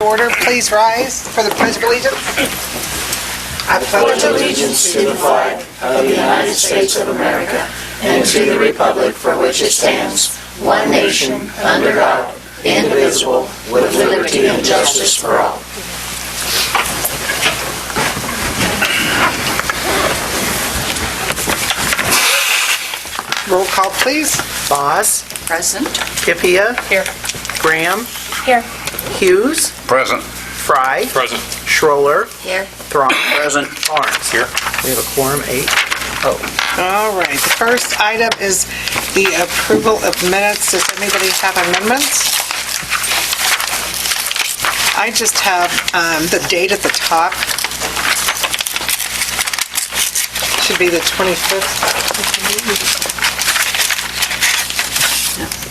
Order, please rise for the Pledge of Allegiance. I pledge allegiance to the flag of the United States of America and to the republic for which it stands, one nation, under God, indivisible, with liberty and justice for all. Roll call, please. Boss, Present. Pipia, Here. Graham, Here. Hughes, Present. Fry, Present. Schroller, Here. Thron, Present. Barnes. Here. We have a quorum, 8-0. All right, the first item is the approval of minutes. Does anybody have amendments? I just have the date at the top. Should be the 25th.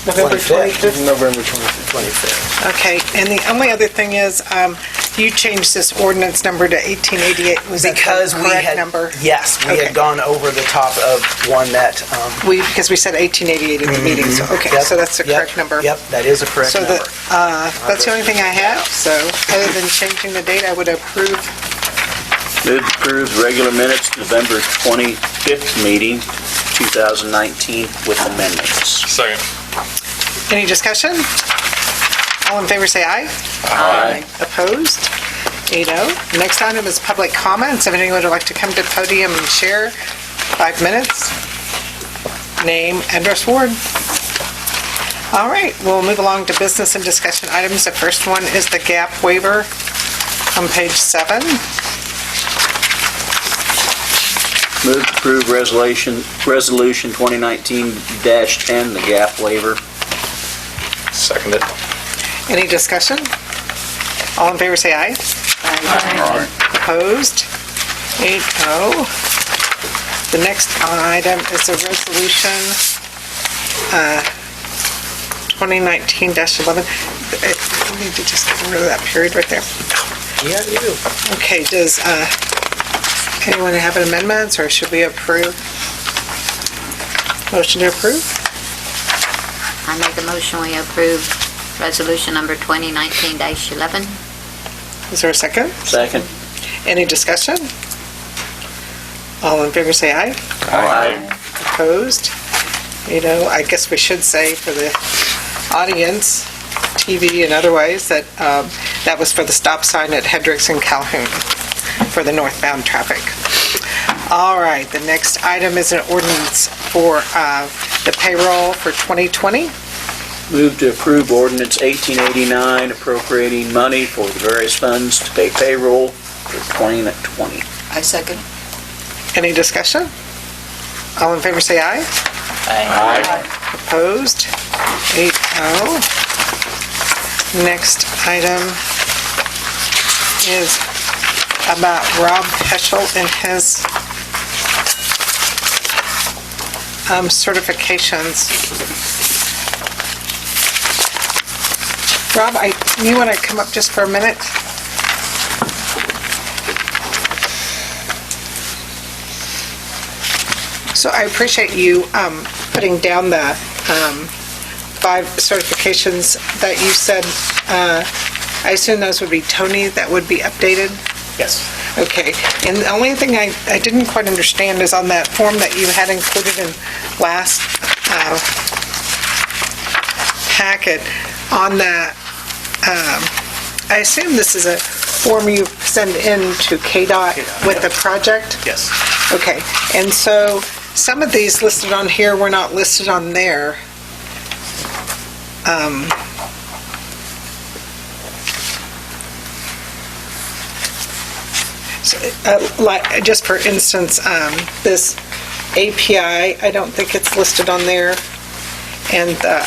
November 25th. November 25th. Okay, and the only other thing is, you changed this ordinance number to 1888. Was that Because the we correct had, number? yes, we Okay. had gone over the top of one that, Because we said 1888 in the meeting, so, okay, yep, so that's the yep, correct number. Yep, that is a correct So number. that's the only thing I have, so other than changing the date, I would approve. Move to approve regular minutes, November 25th meeting, 2019, with amendments. Second. Any discussion? All in favor say aye. Aye. Opposed? 8-0. Next item is public comments. If anyone would like to come to the podium and share, 5 minutes. Name, address, ward. All right, we'll move along to business and discussion items. The first one is the gap waiver on page 7. Move to approve resolution 2019-10, the gap waiver. Second it. Any discussion? All in favor say aye. Aye. Opposed? 8-0. The next item is a resolution 2019-11. I need to just get rid of that period right there. Yeah, you do. Okay, does anyone have an amendments, or should we approve? Motion to approve? I make a motion we approve resolution number 2019-11. Is there a second? Second. Any discussion? All in favor say aye. Aye. Opposed? I guess we should say for the audience, TV and otherwise, that that was for the stop sign at Hendricks and Calhoun for the northbound traffic. All right, the next item is an ordinance for the payroll for 2020. Move to approve ordinance 1889, appropriating money for the various funds to pay payroll for 2020. I second. Any discussion? All in favor say aye. Aye. Opposed? 8-0. Next item is about Rob Heschel and his certifications. Rob, you want to come up just for a minute? So I appreciate you putting down the 5 certifications that you said. I assume those would be Tony that would be updated? Yes. Okay, and the only thing I didn't quite understand is on that form that you had included in last packet, on that, I assume this is a form you send in to KDOT with the project? Yes. Okay, and so some of these listed on here were not listed on there. Like, just for instance, this API, I don't think it's listed on there, and the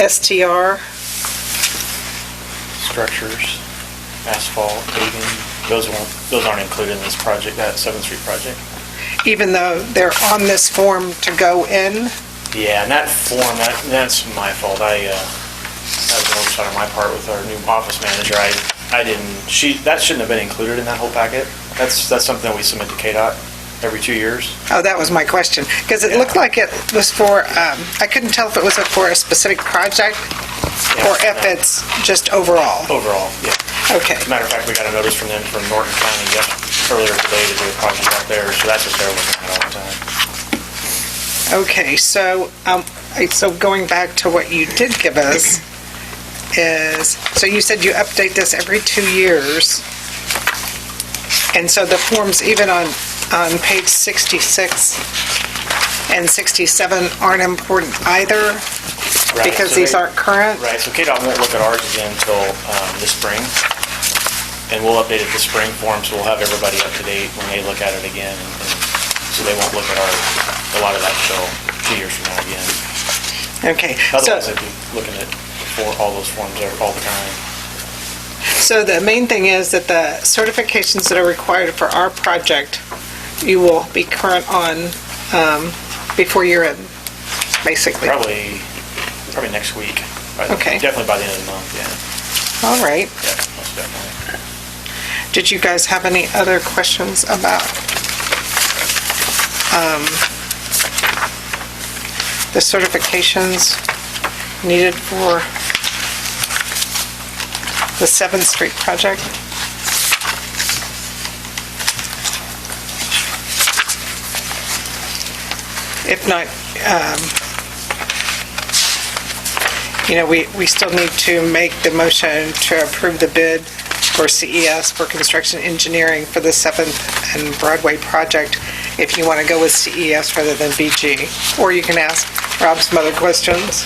STR. Structures, asphalt, paving, those aren't included in this project, that 7th Street project. Even though they're on this form to go in. Yeah, and that form, that's my fault. That was an oversight on my part with our new office manager. That shouldn't have been included in that whole packet. That's something we submit to KDOT. every 2 years. Oh, that was my question, because it looked like it was for, I couldn't tell if it was for a specific project or if it's just overall. Overall, yeah. Okay, Matter of fact, we got a notice from them from Norton County earlier today to do a project out there, so that's what they're looking at all the time. okay, so going back to what you did give us is, so you said you update this every 2 years, and so the forms, even on page 66 and 67 aren't important either, Right, because so these they- aren't current? Right, so KDOT won't look at ours again until this spring, and we'll update it this spring for them, so we'll have everybody up to date when they look at it again, and so they won't look at a lot of that until 2 years from now again. Okay, Otherwise, they'd be looking at all those forms all the time. so the main thing is that the certifications that are required for our project, you will be current on before year end, basically? Probably next week. Okay. Definitely by the end of the month, yeah. All right. Yeah, most definitely. Did you guys have any other questions about the certifications needed for the 7th Street project? If not, we still need to make the motion to approve the bid for CES for construction engineering for the 7th and Broadway project, if you want to go with CES rather than BG. Or you can ask Rob some other questions.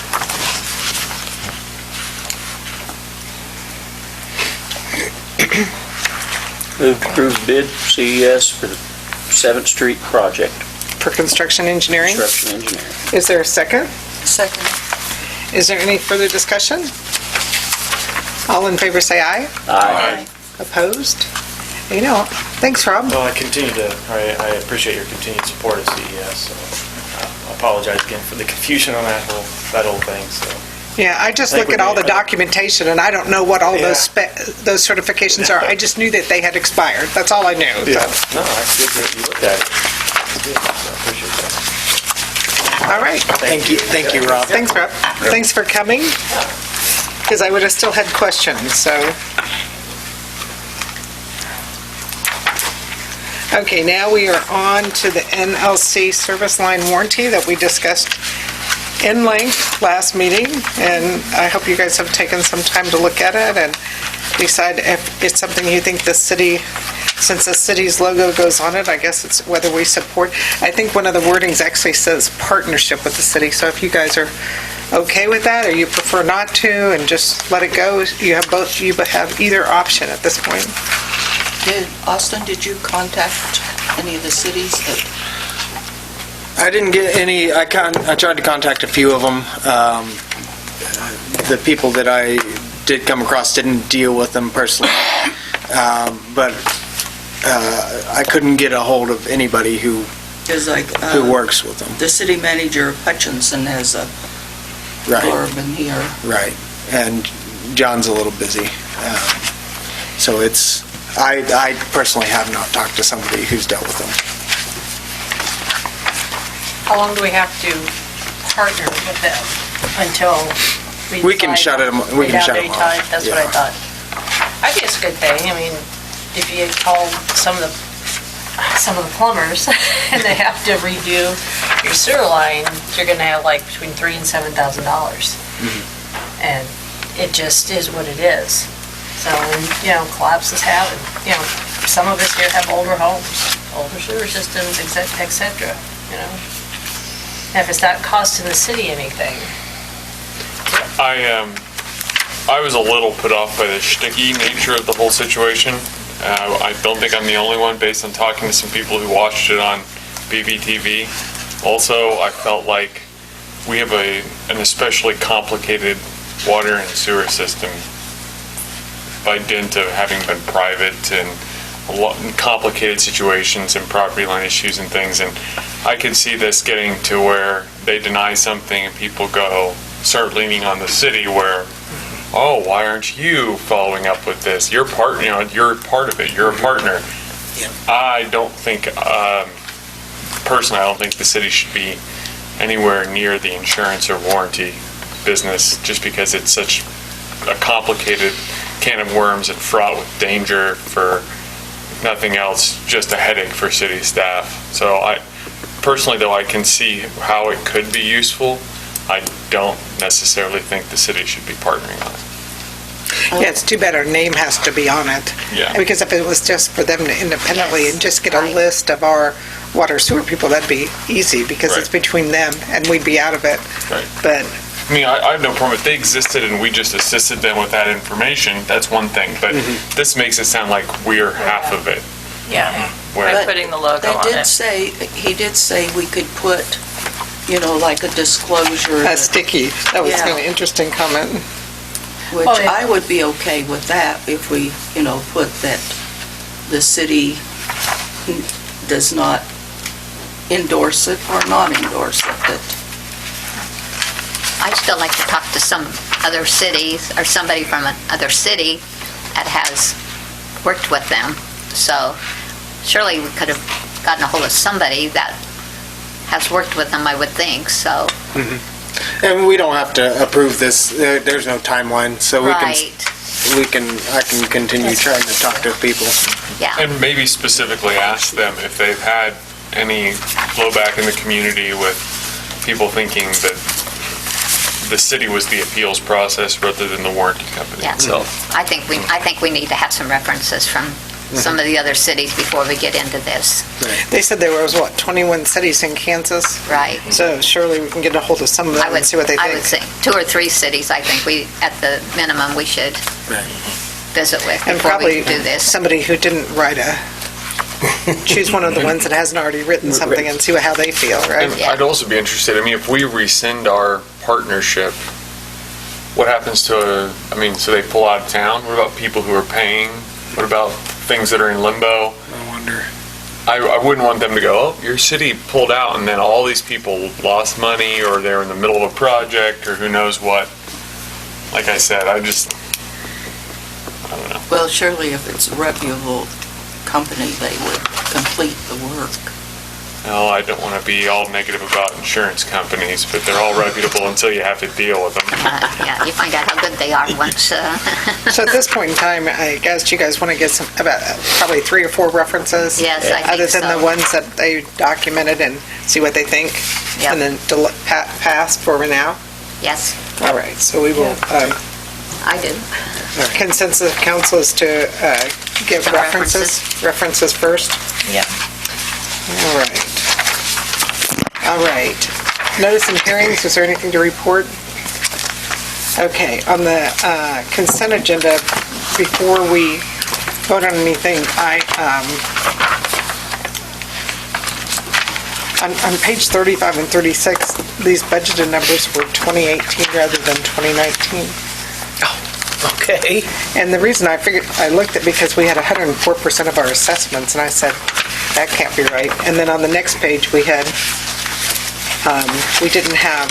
Move to approve bid CES for the 7th Street project, For construction engineering. construction engineering. Is there a second? Second. Is there any further discussion? All in favor say aye. Aye. Opposed? Thanks, Rob. Well, I appreciate your continued support of CES, so I apologize again for the confusion on that whole thing, so. Yeah, I just Like look at all the we- documentation, and I don't know what all those those certifications are. I just knew that they had expired. That's all I knew. so. No, that's good that you looked at it. That's good, so I appreciate that. All right. Thank you, Rob. Thanks, Rob. Thanks for coming, because I would have still had questions, so. Okay, now we are on to the NLC service line warranty that we discussed in length last meeting, and I hope you guys have taken some time to look at it and decide if it's something you think the city, since the city's logo goes on it, I guess it's whether we support. I think one of the wordings actually says partnership with the city, so if you guys are okay with that, or you prefer not to and just let it go, you have either option at this point. Austin, did you contact any of the cities that... I didn't get any, I tried to contact a few of them. The people that I did come across didn't deal with them personally. But I couldn't get a hold of anybody who works with them. The city manager of Hutchinson has a Right, blurb in here. right. And John's a little busy. So I personally have not talked to somebody who's dealt with them. How long do we have to partner with them until We can shut them off. anytime? That's what I Yeah. thought. I think it's a good thing. I mean, if you call some of the plumbers and they have to redo your sewer line, you're gonna have like between $3,000 and $7,000. And it just is what it is. So, collapses happen. Some of us here have older homes, older sewer systems, et cetera, And if it's not costing the city anything. I was a little put off by the shticky nature of the whole situation. I don't think I'm the only one, based on talking to some people who watched it on BBTV. Also, I felt like we have an especially complicated water and sewer system by dint of having been private and a lot complicated situations and property line issues and things. And I could see this getting to where they deny something and people start leaning on the city where, oh, why aren't you following up with this? You're part of it. You're a partner. I don't think personally, I don't think the city should be anywhere near the insurance or warranty business, just because it's such a complicated can of worms and fraught with danger for nothing else, just a headache for city staff. So personally, though, I can see how it could be useful. I don't necessarily think the city should be partnering on it. Yeah, it's too bad our name has to be on it. Yeah. Because if it was just for them to independently Yes. and just get a Right. list of our water sewer people, that'd be easy, because it's Right. between them, and we'd be out of it. Right. But, I mean, I have no problem if they existed and we just assisted them with that information. That's one thing, but this makes it sound like we're half of it. Yeah. Where But Putting the logo They on did it. say, he did say we could put, like a disclosure. a that- sticky, that was Yeah. kind of an interesting comment. Which Well, I would be okay with that if we, put that the city does not endorse it or not endorse it. That I'd still like to talk to some other cities, or somebody from another city that has worked with them. So surely we could have gotten a hold of somebody that has worked with them, I would think, so. And we don't have to approve this, there's no timeline, so Right, I can continue trying to talk to people. yeah. And maybe specifically ask them if they've had any blowback in the community with people thinking that the city was the appeals process rather than the warranty company Yeah. itself. I think we need to have some references from some of the other cities before we get into this. They said there was, 21 cities in Kansas? Right. So surely we can get a hold of some of them and see what they I would think. say 2 or 3 cities, I think at the minimum, we should visit with And before probably we do this. somebody who didn't choose one of the ones that hasn't already written something and see how they feel, right? And I'd also be interested, if we rescind our partnership, what happens to, so they pull out of town? What about people who are paying? What about things that are in limbo? I wonder. I wouldn't want them to go, oh, your city pulled out and then all these people lost money, or they're in the middle of a project, or who knows what. Like I said, I don't know. Well, surely if it's a reputable company, they would complete the work. Well, I don't want to be all negative about insurance companies, but they're all reputable until you have to deal with them. Yeah, you find out how good they are once. So at this point in time, I guess you guys want to get about probably 3 or 4 references? Yes, I think Other than so. the ones that they documented, and see what they think? Yep. And then pass for now? Yes, All right, so we will, I do. consensus of council is to give Some references first? Yeah. All right. All right. Notice and hearings, is there anything to report? Okay, on the consent agenda, before we vote on anything, on page 35 and 36, these budgeted numbers were 2018 rather than 2019. Okay. And the reason I looked at, because we had 104% of our assessments, and I said, that can't be right. And then on the next page, we didn't have,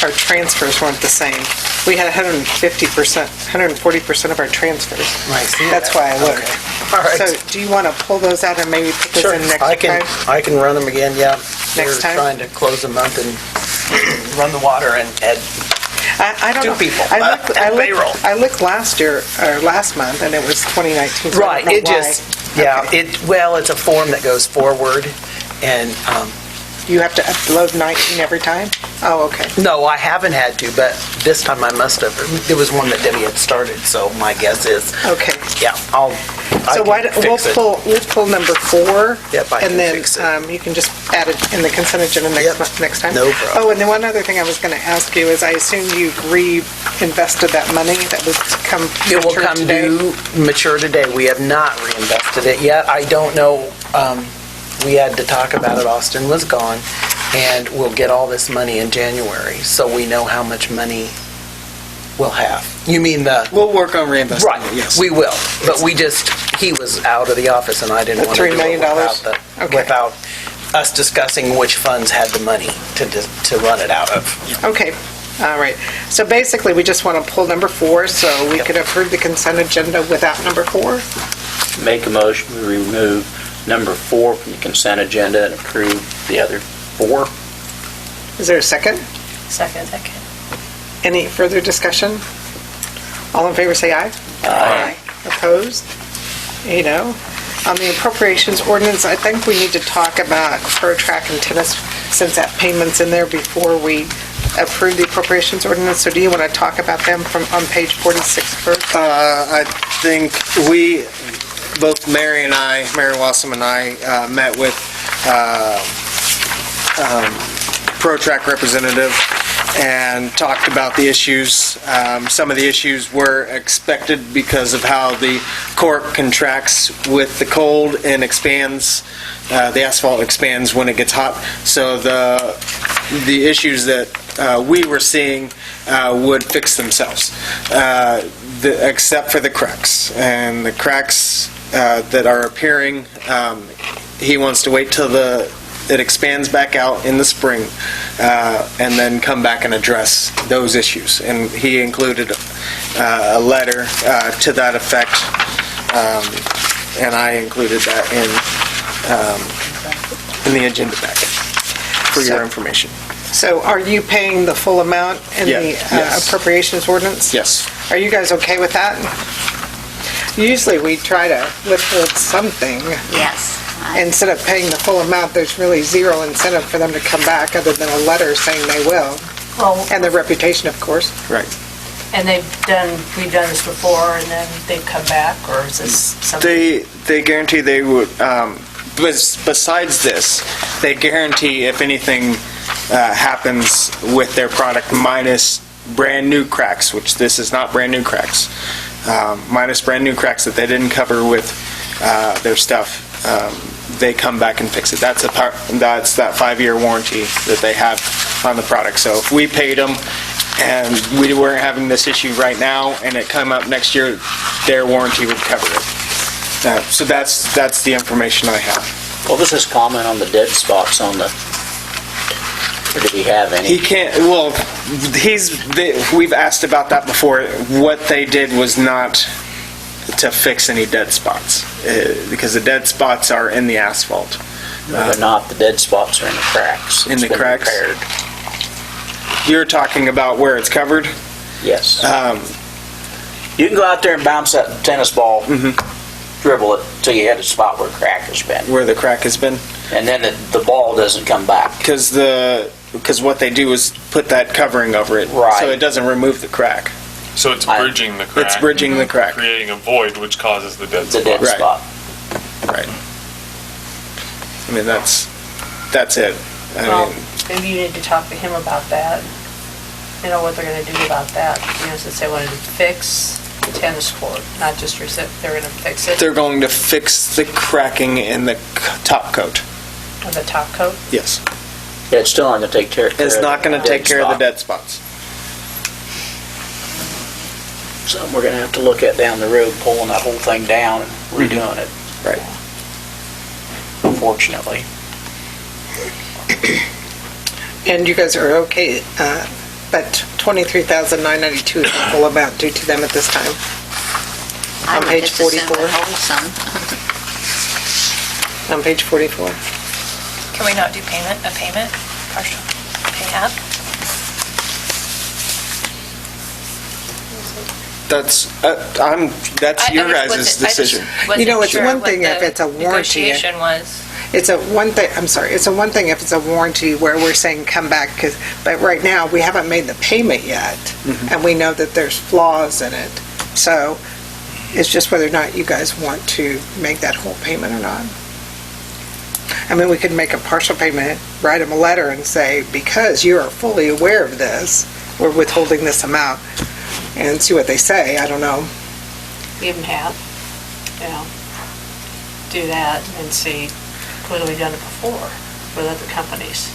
our transfers weren't the same. We had 140% of our transfers. I see That's that. why I looked. Okay. All right. So do you want to pull those out and maybe put those Sure, in next I can time? run them again, yeah. Next time? We're trying to close the month and run the water and add I don't 2 know. people. I Payroll. looked last month, and it was 2019. So Right, I don't it know why. just, yeah, Okay. it's a form that goes forward, and, You have to upload 19 every time? Oh, okay. no, I haven't had to, but this time I must have. It was one that Debbie had started, so my guess is, Okay. yeah, I So can fix it. we'll pull number 4. Yep, I can and then fix it. you can just add it in the consent agenda Yep, next time. no problem. Oh, and then one other thing I was going to ask you is, I assume you've reinvested that money that was It will mature come today? due, mature today. We have not reinvested it yet. I don't know, we had to talk about it, Austin was gone, and we'll get all this money in January, so we know how much money we'll have. You mean the... We'll work on reinvesting Right, it, yes. we will, but he was out of the office, and I didn't The want to $3 do million? it Okay. without us discussing which funds had the money to run it out of. Okay, all right. So basically, we just want to pull number 4, so we could approve the consent agenda without number 4? Make a motion to remove number 4 from the consent agenda and approve the other 4. Is there a second? Second. Any further discussion? All in favor, say aye. Aye. Opposed? On the appropriations ordinance, I think we need to talk about pro track and tennis, since that payment's in there before we approve the appropriations ordinance. So do you want to talk about them on page 46 first? I think both Mary Wassam and I, met with ProTrack representative and talked about the issues. Some of the issues were expected because of how the cork contracts with the cold and expands. The asphalt expands when it gets hot. So the issues that we were seeing would fix themselves, except for the cracks. And the cracks that are appearing, he wants to wait till it expands back out in the spring, and then come back and address those issues. And he included a letter to that effect, and I included that in the agenda packet for your information. So are you paying the full amount in the Yes. appropriations ordinance? Yes. Are you guys okay with that? Usually we try to withhold something. Yes. Instead of paying the full amount, there's really zero incentive for them to come back other than a letter saying they will. Well, And their reputation, of course. Right. and we've done this before, and then they've come back, or is this something? They guarantee they would, besides this, they guarantee if anything happens with their product minus brand new cracks, which this is not brand new cracks, minus brand new cracks that they didn't cover with their stuff, they come back and fix it. That's that 5-year warranty that they have on the product. So if we paid them and we weren't having this issue right now and it come up next year, their warranty would cover it. So that's the information I have. Well, this is comment on the dead spots on the, or did he have any? He can't, well, we've asked about that before. What they did was not to fix any dead spots, because the dead spots are in the asphalt. They're not, the dead spots are in the cracks. In It's the been cracks? repaired. You're talking about where it's covered? Yes. You can go out there and bounce that tennis ball, dribble it till you hit a spot where a crack has been. Where the crack has been? And then the ball doesn't come back. Because what they do is put that covering over it, Right. so it doesn't remove the crack. So it's bridging the crack. It's bridging the crack. Creating a void which causes the dead The spot. dead Right. spot. Right. I mean, that's it. I Well, mean, maybe you need to talk to him about that. You know, what they're gonna do about that. Since they wanted to fix the tennis court, not just they're gonna fix it they're going to fix the cracking in the top coat. on the top coat. Yes. Yeah, it's still not going to take care of It's not going to take care of the dead spots. Something we're going to have to look at down the road, pulling that whole thing down and redoing it. Right. Unfortunately. And you guys are okay, but $23,992 is the full amount due to them at this time. I On would page just assume 44. withhold some. On page 44. Can we not do a payment, partial, pay half? That's I your just guys' wasn't- I just decision. wasn't It's sure one what thing if the it's a warranty. Negotiation was. It's a one thing if it's a warranty where we're saying come back, but right now, we haven't made the payment yet, and we know that there's flaws in it. So it's just whether or not you guys want to make that whole payment or not. I mean, we could make a partial payment, write them a letter and say, because you are fully aware of this, we're withholding this amount, and see what they say. I don't know. Even half, do that and see, because we've done it before with other companies.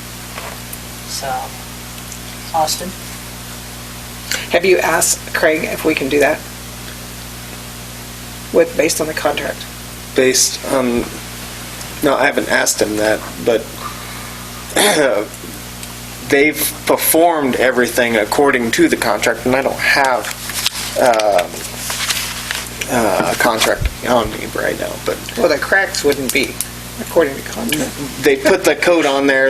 So, Austin? Have you asked Craig if we can do that? Based on the contract? Based on, no, I haven't asked him that, but they've performed everything according to the contract, and I don't have a contract on me right now, but Well, the cracks wouldn't be. according to contract. They put the coat on there,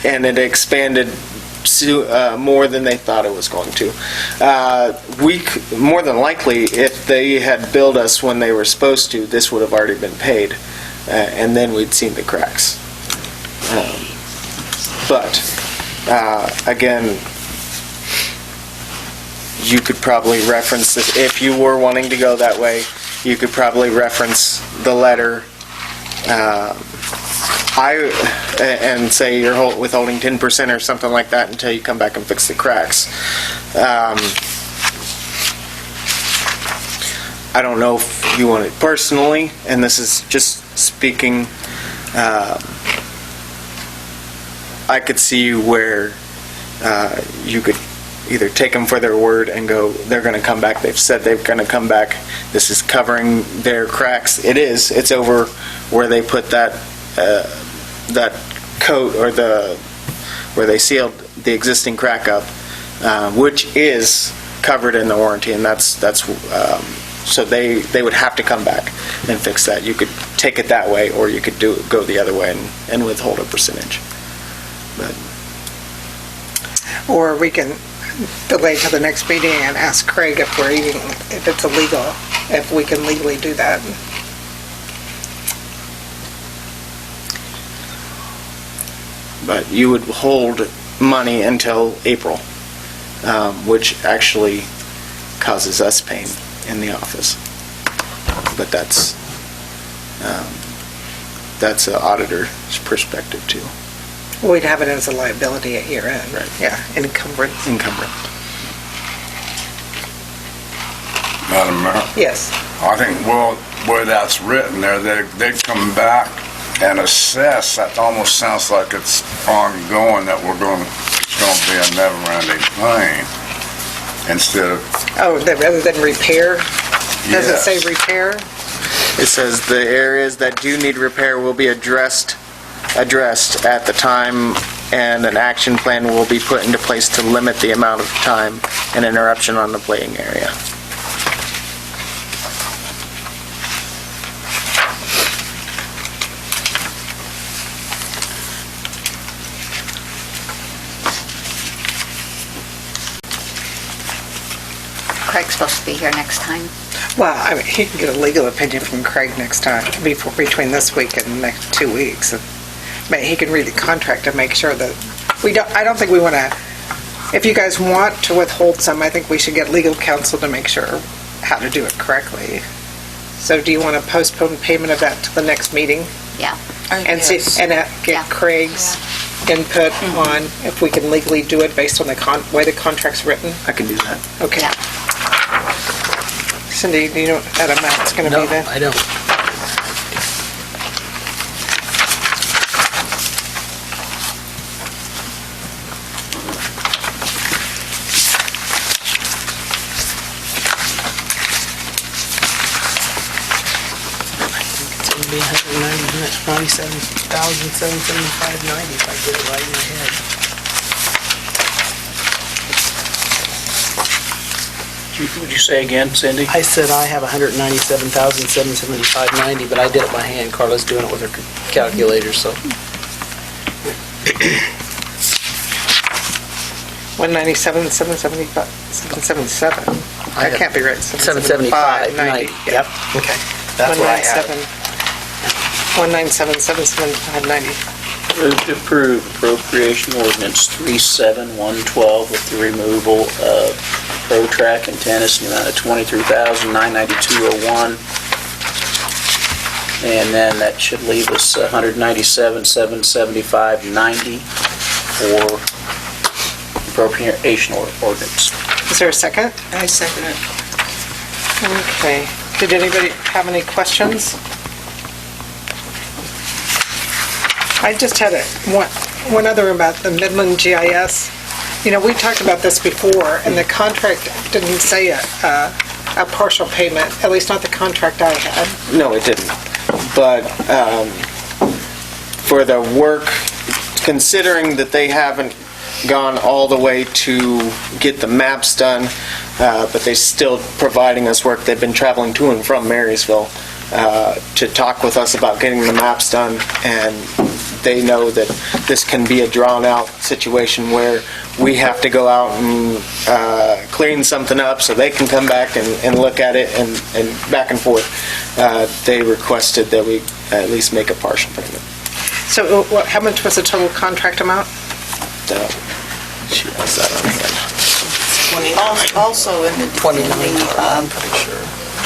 and it expanded more than they thought it was going to. More than likely, if they had billed us when they were supposed to, this would have already been paid, and then we'd seen the cracks. But again, you could probably reference this if you were wanting to go that way. You could probably reference the letter. And say you're withholding 10% or something like that until you come back and fix the cracks. I don't know if you want it personally, and this is just speaking. I could see where you could either take them for their word and go, they're going to come back. They've said they're going to come back. This is covering their cracks. It is. It's over where they put that coat or where they sealed the existing crack up, which is covered in the warranty, and that's so they would have to come back and fix that. You could take it that way, or you could go the other way and withhold a percentage. But Or we can delay to the next meeting and ask Craig if it's illegal, if we can legally do that. But you would hold money until April, which actually causes us pain in the office. But that's an auditor's perspective too. We'd have it as a liability at year end. Right. Yeah, encumbrance. Madam Mayor, Yes. I think, well, where that's written there, they'd come back and assess. That almost sounds like it's ongoing, that it's going to be a never-ending thing instead of... Oh, rather than repair? Does it Yes. say repair? It says the areas that do need repair will be addressed at the time, and an action plan will be put into place to limit the amount of time and interruption on the playing area. Craig's supposed to be here next time. Well, I mean, he can get a legal opinion from Craig next time, between this week and the next 2 weeks. But he can read the contract and make sure that, I don't think we want to, if you guys want to withhold some, I think we should get legal counsel to make sure how to do it correctly. So do you want to postpone payment of that to the next meeting? Yeah. And see, and Yeah. get Craig's input on if we can legally do it based on the way the contract's written? I can do that. Okay. Yeah. Cindy, do you know what that amount's going to No, be then? I don't. It's going to be $197,775.90 if I get it right in my head. Would you say again, Cindy? I said I have $197,775.90, but I did it by hand. Carla's doing it with her calculator, so. 197, 777. That can't be right. 775.90. 90. Yep, okay. That's what I have. 197, 775.90. Move to approve appropriation ordinance 37112 with the removal of ProTrack antennas in the amount of $23,992.01. And then that should leave us $197,775.90 for appropriation ordinance. Is there a second? I second it. Okay. Did anybody have any questions? I just had one other about the Midland GIS. You know, we talked about this before, and the contract didn't say a partial payment, at least not the contract I had. No, it didn't. But for the work, considering that they haven't gone all the way to get the maps done, but they're still providing us work. They've been traveling to and from Marysville to talk with us about getting the maps done, and they know that this can be a drawn-out situation where we have to go out and clean something up so they can come back and look at it and back and forth. They requested that we at least make a partial payment. So how much was the total contract amount? She has that on hand. Also in the, 29, I'm pretty sure.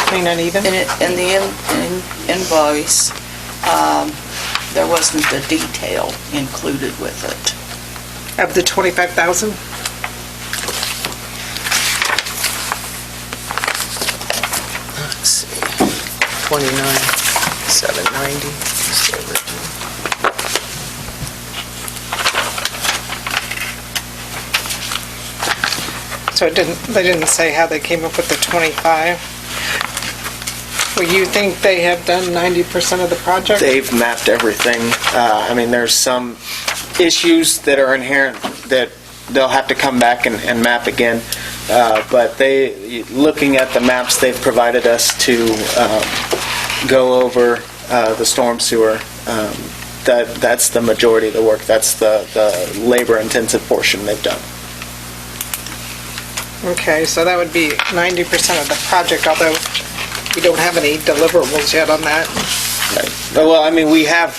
29 even? in the invoice, there wasn't the detail included with it. Of the 25,000? Let's see, 29,790. It's the original. So they didn't say how they came up with the 25? Well, you think they have done 90% of the project? They've mapped everything. I mean, there's some issues that are inherent that they'll have to come back and map again. But looking at the maps they've provided us to go over the storm sewer, that's the majority of the work. That's the labor-intensive portion they've done. Okay, so that would be 90% of the project, although we don't have any deliverables yet on that. Right. Well, I mean, we have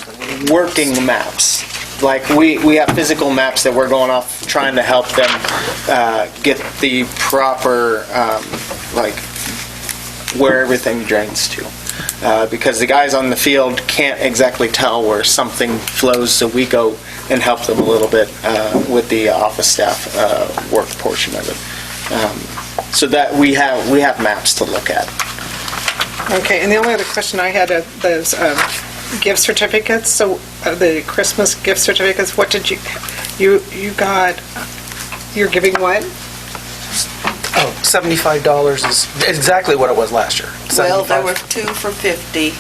working maps. Like, we have physical maps that we're going off trying to help them get the proper, where everything drains to. Because the guys on the field can't exactly tell where something flows, so we go and help them a little bit with the office staff work portion of it. So that we have maps to look at. Okay, and the only other question I had are those gift certificates. So the Christmas gift certificates, what did you got, you're giving what? Oh, $75 is exactly what it was last year. Well, there 75, were 2 for 50.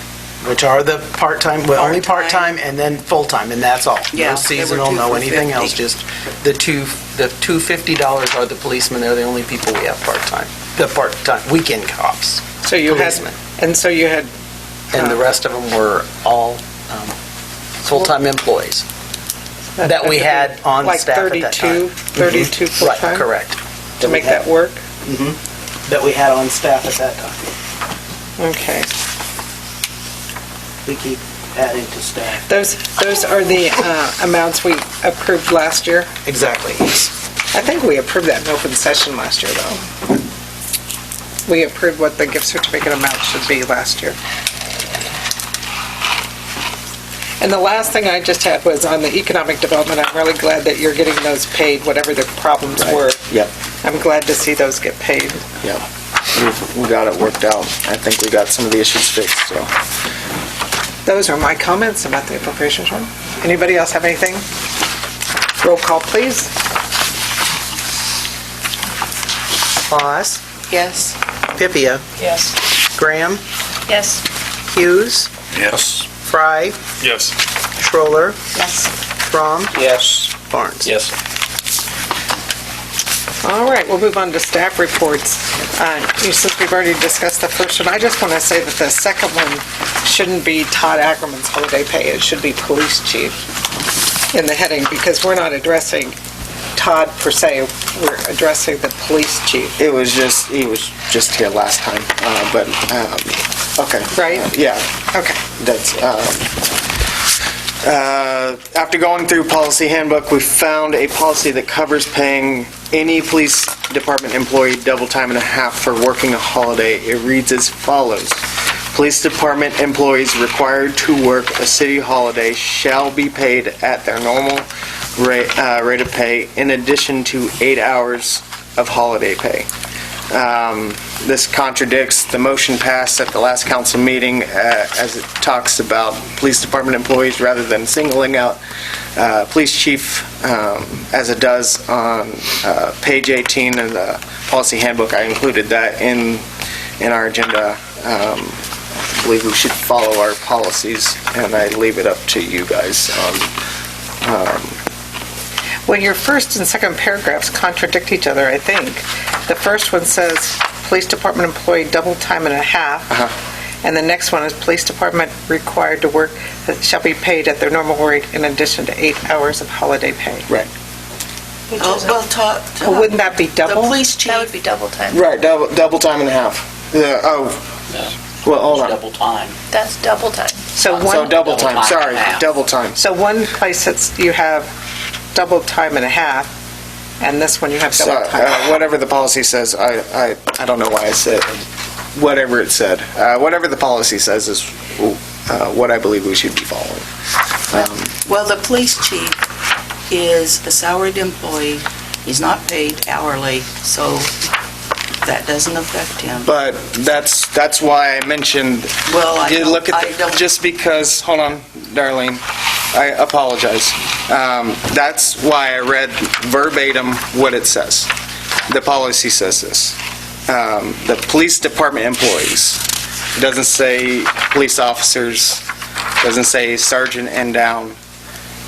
which are the part-time, well, only Part-time. part-time and then full-time, and that's all. Yeah, No they seasonal, were 2 no for anything 50. else, just the two $50 are the policemen. They're the only people we have part-time. The part-time weekend cops. So you Policemen. had, and so you had, And the rest of them were all full-time employees that we had on staff at that time. Like 32 full-time? Right, correct. To make that work? That we had on staff at that time. Okay. We keep adding to staff. Those are the amounts we approved last year? Exactly. I think we approved that in open session last year, though. We approved what the gift certificate amount should be last year. And the last thing I just had was on the economic development. I'm really glad that you're getting those paid, whatever the problems were. Yep. I'm glad to see those get paid. Yep. We got it worked out. I think we got some of the issues fixed, so. Those are my comments about the appropriations room. Anybody else have anything? Roll call, please. Foss, Yes. Pipia, Yes. Graham, Yes. Hughes, Yes. Fry, Yes. Schroller, Yes. Fromm, Yes. Barnes. Yes. All right, we'll move on to staff reports. Since we've already discussed the first one, I just want to say that the second one shouldn't be Todd Ackerman's holiday pay. It should be police chief in the heading, because we're not addressing Todd per se. We're addressing the police chief. He was just here last time, but, okay. Right? Yeah. Okay. That's, after going through policy handbook, we found a policy that covers paying any police department employee double time and a half for working a holiday. It reads as follows. Police department employees required to work a city holiday shall be paid at their normal rate of pay in addition to 8 hours of holiday pay. This contradicts the motion passed at the last council meeting as it talks about police department employees rather than singling out police chief as it does on page 18 of the policy handbook. I included that in our agenda. I believe we should follow our policies, and I leave it up to you guys on Well, your first and second paragraphs contradict each other, I think. The first one says, police department employee double time and a half. And the next one is police department required to work shall be paid at their normal rate in addition to 8 hours of holiday pay. Right. Well, wouldn't that be double? That would be double time. Right, double time and a half. Well, hold on. Double time. That's double time. So So double time, time sorry, and a half. double time. So one place you have double time and a half, and this one you have So, double time. whatever the policy says, I don't know why I said whatever it said. Whatever the policy says is what I believe we should be following. Well, the police chief is a salaried employee. He's not paid hourly, so that doesn't affect him. But that's why I mentioned, Well, I you look don't, at just because, hold on, Darlene, I apologize. That's why I read verbatim what it says. The policy says this. The police department employees. It doesn't say police officers, doesn't say sergeant and down.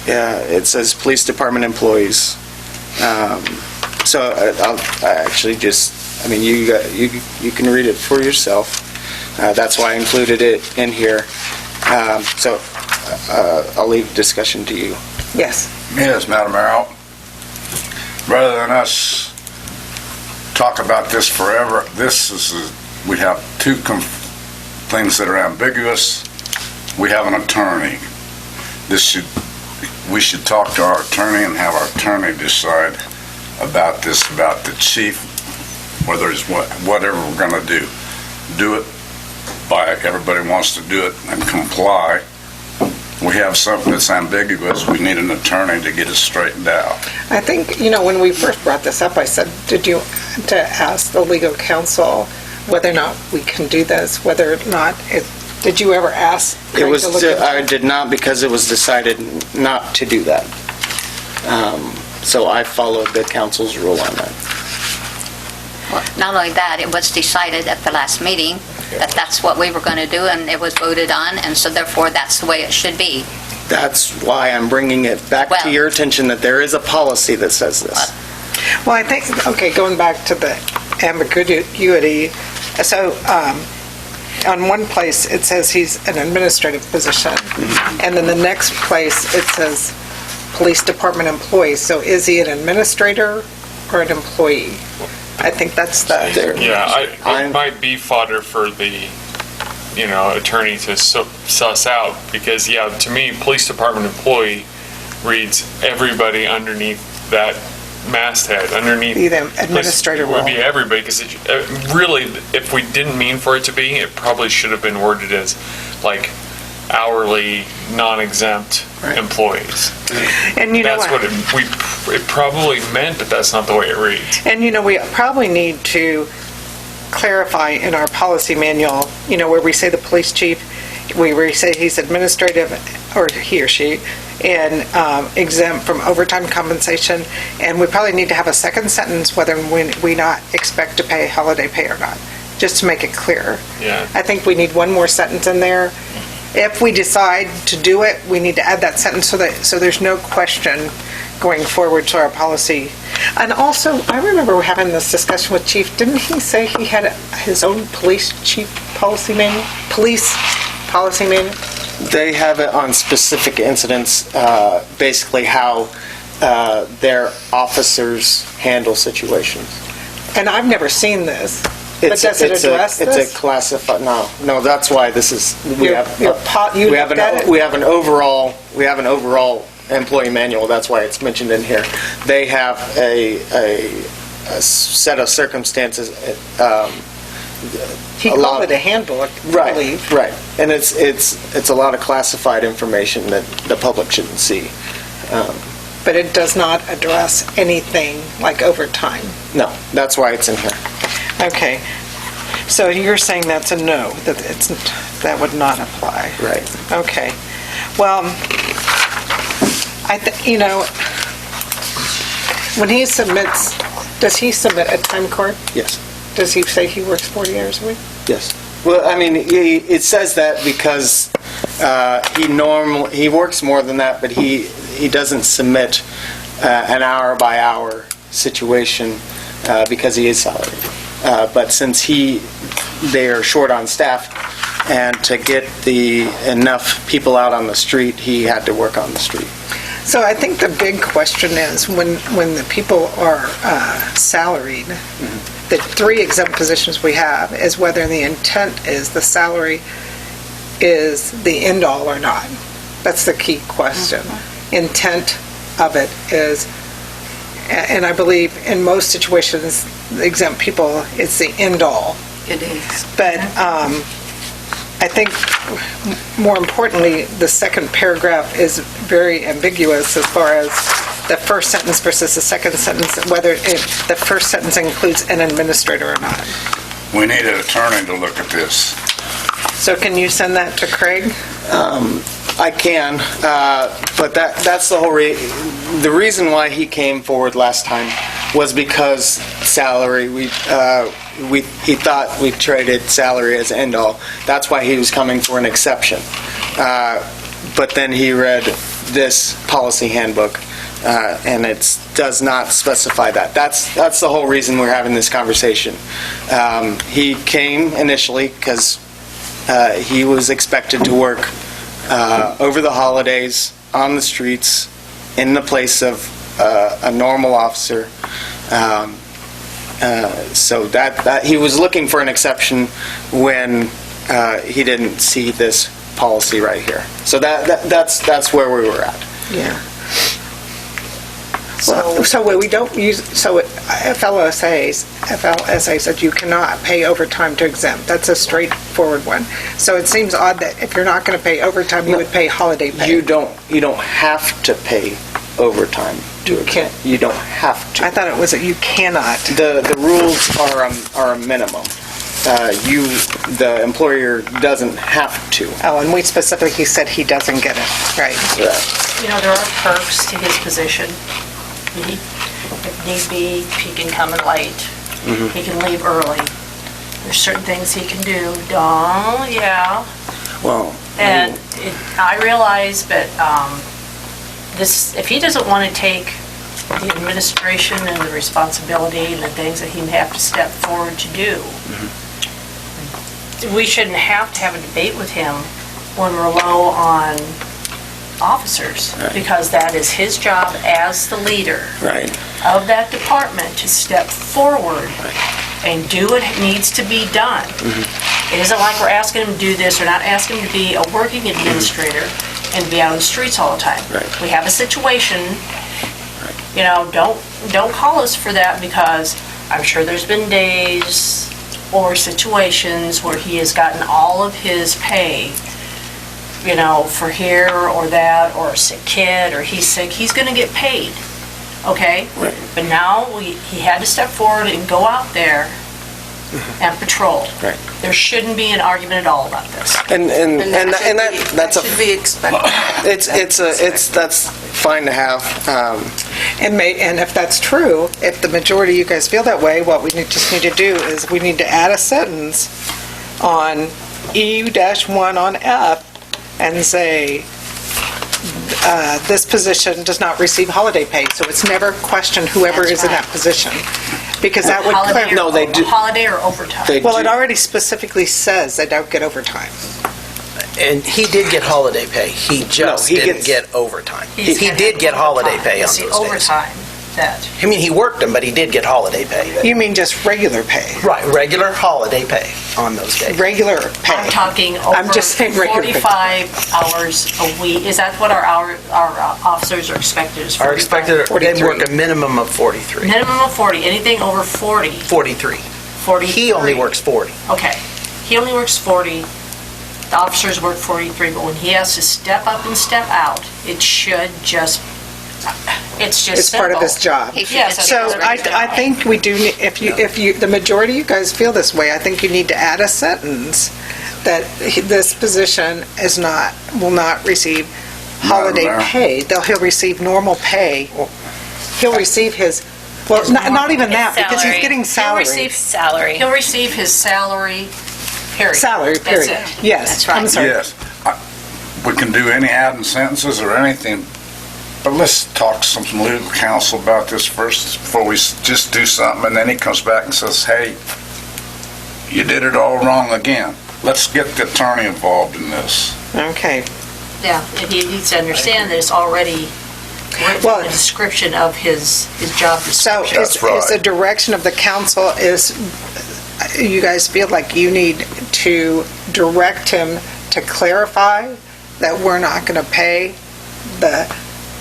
It says police department employees. So I'll actually just, I mean, you can read it for yourself. That's why I included it in here. So I'll leave discussion to you. Yes. Yes, Madam Mayor. Rather than us talk about this forever, we have two things that are ambiguous. We have an attorney. We should talk to our attorney and have our attorney decide about this, about the chief, whether it's whatever we're going to do. Do it by everybody wants to do it and comply. We have something that's ambiguous. We need an attorney to get it straightened out. I think, when we first brought this up, I said, to ask the legal counsel whether or not we can do this, whether or not did you ever ask? It was, to look into I did not, because it was decided not to do that. So I followed the council's rule on that. Well, not only that, it was decided at the last meeting that that's what we were going to do, and it was voted on, and so therefore that's the way it should be. That's why I'm bringing it back to your attention that there is a policy that says this. Well, I think, okay, going back to the ambiguity, so on one place it says he's an administrative position, and then the next place it says police department employee. So is he an administrator or an employee? I think that's the... Yeah, it might be fodder for the, attorney to suss out, because, to me, police department employee reads everybody underneath that masthead, underneath... Be the administrator It would be role. everybody, because really, if we didn't mean for it to be, it probably should have been worded as, like, hourly, non-exempt employees. And that's what it probably meant, but that's not the way it reads. And we probably need to clarify in our policy manual, where we say the police chief, where we say he's administrative, or he or she, and exempt from overtime compensation, and we probably need to have a second sentence whether we not expect to pay holiday pay or not, just to make it clear. Yeah. I think we need one more sentence in there. If we decide to do it, we need to add that sentence so there's no question going forward to our policy. And also, I remember having this discussion with Chief. Didn't he say he had his own police chief policy manual? Police policy manual? They have it on specific incidents, basically how their officers handle situations. And I've never seen this. But does it address this? It's a classified, no, that's why this is, we have an overall employee manual, that's why it's mentioned in here. They have a set of circumstances. He called it a handbook, I believe. Right, and it's a lot of classified information that the public shouldn't see. But it does not address anything like overtime. No, that's why it's in here. Okay, so you're saying that's a no, that would not apply. Right. Okay, well, when he submits, does he submit a time card? Yes. Does he say he works 40 hours a week? Yes. Well, I mean, it says that because he works more than that, but he doesn't submit an hour-by-hour situation because he is salaried. But since they are short on staff, and to get enough people out on the street, he had to work on the street. So I think the big question is, when the people are salaried, the 3 exempt positions we have, is whether the intent is the salary is the end-all or not. That's the key question. Intent of it is, and I believe in most situations, the exempt people, it's the end-all. It is. But I think, more importantly, the second paragraph is very ambiguous as far as the first sentence versus the second sentence, whether the first sentence includes an administrator or not. We need an attorney to look at this. So can you send that to Craig? I can, but that's the whole the reason why he came forward last time was because salary. He thought we traded salary as end all. That's why he was coming for an exception. But then he read this policy handbook, and it does not specify that. That's the whole reason we're having this conversation. He came initially because he was expected to work over the holidays on the streets in the place of a normal officer. So that he was looking for an exception when he didn't see this policy right here. So that's where we were at. Yeah. So we don't use, so FLSA said you cannot pay overtime to exempt. That's a straightforward one. So it seems odd that if you're not going to pay overtime, you would pay holiday pay. You don't have to pay overtime to exempt. You don't have to. I thought it was that you cannot. The rules are a minimum. The employer doesn't have to. Oh, and we specifically said he doesn't get it, right? You know, there are perks to his position. If need be, he can come in late. He can leave early. There's certain things he can do. Yeah. Well, And I realize, but if he doesn't want to take the administration and the responsibility and the things that he may have to step forward to do, we shouldn't have to have a debate with him when we're low on officers, because that is his job as the leader of that department to step forward and do what needs to be done. It isn't like we're asking him to do this, or not asking him to be a working administrator and be out on the streets all the time. We have a situation, you know, don't call us for that, because I'm sure there's been days or situations where he has gotten all of his pay, you know, for here or that, or a sick kid, or he's sick, he's going to get paid, okay? But now he had to step forward and go out there and patrol. There shouldn't be an argument at all about this. And that's should be expected. That's fine to have. And if that's true, if the majority of you guys feel that way, what we just need to do is we need to add a sentence on E-1 on F and say, this position does not receive holiday pay. So it's never questioned whoever is in that position. Because that would Holiday No, they do. Holiday or overtime? Well, it already specifically says they don't get overtime. And he did get holiday pay. He just didn't get overtime. He did get holiday pay on those days. Overtime, that. I mean, he worked them, but he did get holiday pay. You mean just regular pay? Right, regular holiday pay on those days. Regular pay. I'm talking I'm over just saying regular pay. 45 hours a week. Is that what our officers are expected? Is Are 45? expected, they work a minimum of 43. Minimum of 40. Anything over 40? 43. 43. He only works 40. Okay. He only works 40. The officers work 43, but when he has to step up and step out, it should just, it's just It's part of his job. Yes. So I think we do, if you, the majority of you guys feel this way, I think you need to add a sentence that this position will not receive holiday pay. He'll receive normal pay. He'll receive his, well, not even that, because he's getting salary. He'll receive his salary, period. Salary, period. That's it. Yes. That's right. I'm sorry. Yes. We can do any adding sentences or anything, but let's talk to some legal counsel about this first before we just do something, and then he comes back and says, hey, you did it all wrong again. let's get the attorney involved in this. Okay. Yeah, and he needs to understand that it's already written Well- in the description of his job So description. is the direction of the council is, you guys feel like you need to direct him to clarify that we're not going to pay the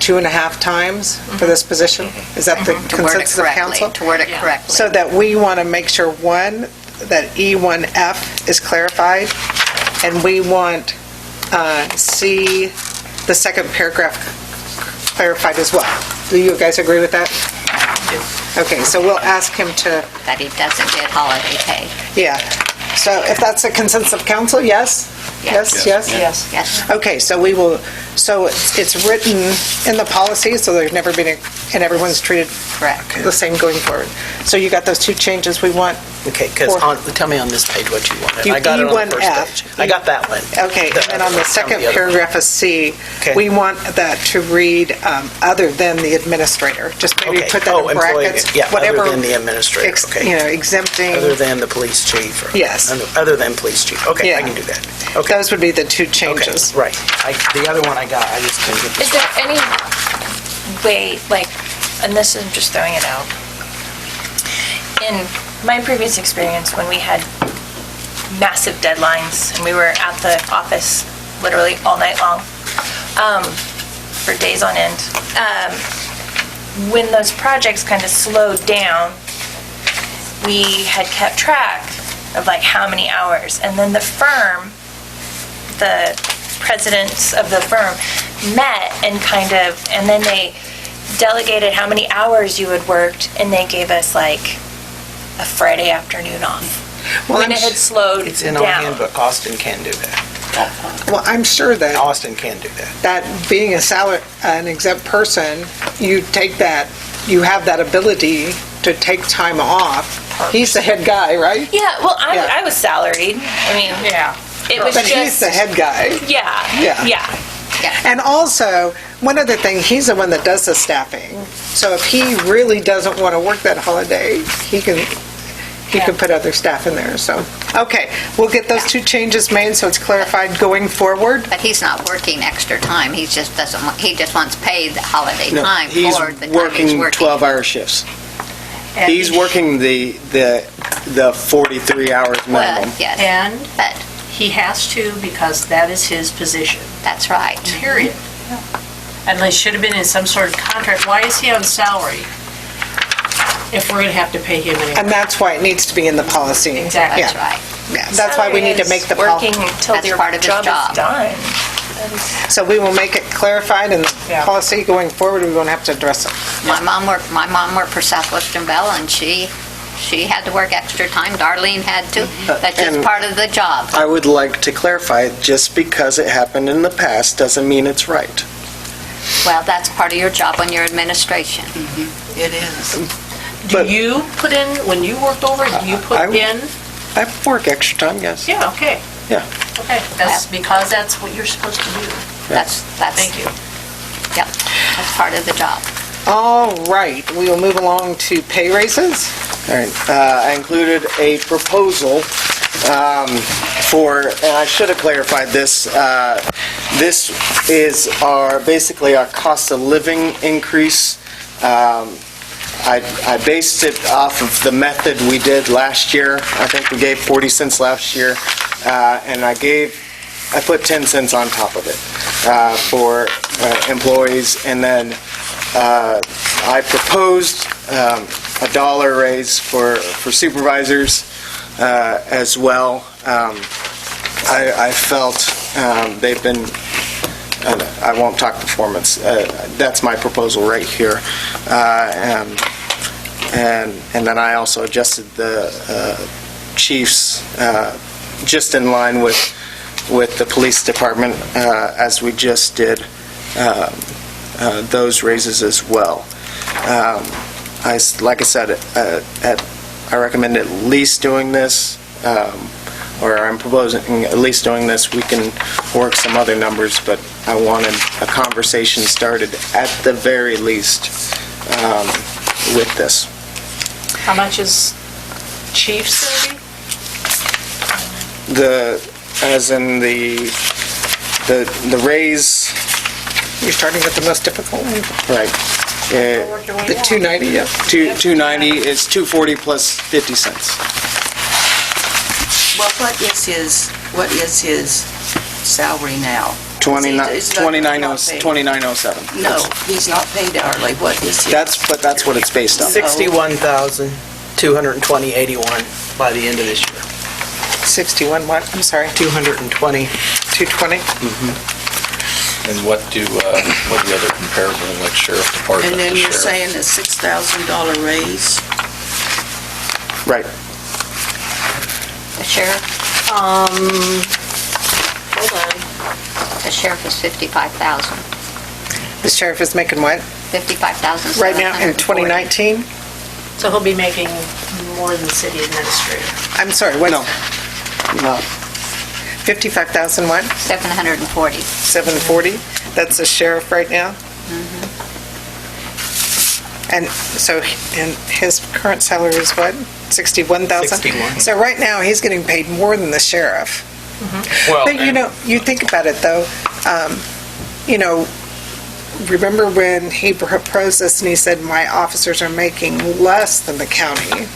2.5 times for this position? Is that the To word it consensus of correctly, council? to word it Yeah. correctly. So that we want to make sure, one, that E1F is clarified, and we want C, the second paragraph clarified as well. Do you guys agree with that? Okay, so we'll ask him to, That he doesn't get holiday pay. yeah. So if that's the consensus of council, yes? Yes, yes? Yes. Yes. Okay, so we will, so it's written in the policy, so there's never been, and everyone's treated Correct. the same going forward. So you got those 2 changes we want? Okay, because tell me on this page what you wanted. You I got it on the E1F. first page. I got that one. Okay, and then on the second other one. paragraph of C, Okay. we want that to read, other than the administrator. Just maybe Okay. put that in employee- brackets. Yeah, whatever, other than the administrator, okay. exempting, Other than the police chief. Yes. Other than police chief. Okay, I Yeah. can do that. Okay. those would be the 2 Okay, changes. right. The other one I got, I just couldn't get Is this. there any way, like, and this is just throwing it out, in my previous experience, when we had massive deadlines and we were at the office literally all night long, for days on end, when those projects kind of slowed down, we had kept track of like how many hours, and then the firm, the presidents of the firm met and and then they delegated how many hours you had worked, and they gave us like a Friday afternoon off. Well, When I'm it had slowed It's in our down. handbook. Austin can do that. Well, I'm sure that Austin can do that. being an exempt person, you take that, you have that ability to take time off. He's the head guy, right? Yeah, well, Yeah. I was salaried. I mean, Yeah. it was But just... he's the head guy. Yeah, Yeah. yeah. And also, one other thing, he's the one that does the staffing. So if he really doesn't want to work that holiday, he can put other staff in there, so. Okay, we'll get those 2 changes made so it's clarified going forward. But he's not working extra time. He just doesn't, he just wants paid holiday No, time he's for the time he's working working. 12-hour shifts. And He's working the 43 hours Well, minimum. yes, And but he has to, because that is his position, that's right. period. And it should have been in some sort of contract. Why is he on salary if we're going to have to pay him anyway? And that's why it needs to be in the policy. Exactly. That's Yeah. right. Yeah, that's why we need to make the policy. Working until That's their part of his job job. is done. So we will make it clarified in the Yeah. policy going forward. We won't have to address it. My mom worked for Southwestern Bell, and she had to work extra time. Darlene had to. That's just And- part of the job. I would like to clarify, just because it happened in the past doesn't mean it's right. Well, that's part of your job on your administration. It is. Do But- you put in, when you worked over, do you put I- in? I work extra time, yes. Yeah, okay. Yeah. Okay, that's because that's what you're supposed to do. That's, Thank you. Yep, that's part of the job. All right, we will move along to pay raises. All right, I included a proposal and I should have clarified this. This is basically our cost of living increase. I based it off of the method we did last year. I think we gave 40 cents last year, and I put 10 cents on top of it for employees, and then I proposed a dollar raise for supervisors as well. I felt they've been, I won't talk performance, that's my proposal right here. And then I also adjusted the chiefs just in line with the police department as we just did those raises as well. Like I said, I recommend at least doing this, or I'm proposing at least doing this. We can work some other numbers, but I wanted a conversation started at the very least with this. How much is chief's going to be? as in the raise, You're starting with the most difficult one? right. The 290, yeah. 290 is 240 plus 50 cents. Well, what is his salary now? 2907. No, he's not paid hourly. What is his? That's what it's based on. 61,220.81 by the end of this year. 61 what? I'm sorry. 220. 220? And what do other comparable, like sheriff department? And then to you're sheriff? saying a $6,000 raise? The sheriff, Hold on. the sheriff is 55,000. The sheriff is making what? 55,000. Right now in 2019? So he'll be making more than the city administrator. I'm sorry, what? No. 55,000 what? 740. 740? That's the sheriff right now? And so, and his current salary is what? 61,000? 61. So right now, he's getting paid more than the sheriff. Well, But, you think about it, though, remember when he proposed this and he said, my officers are making less than the county?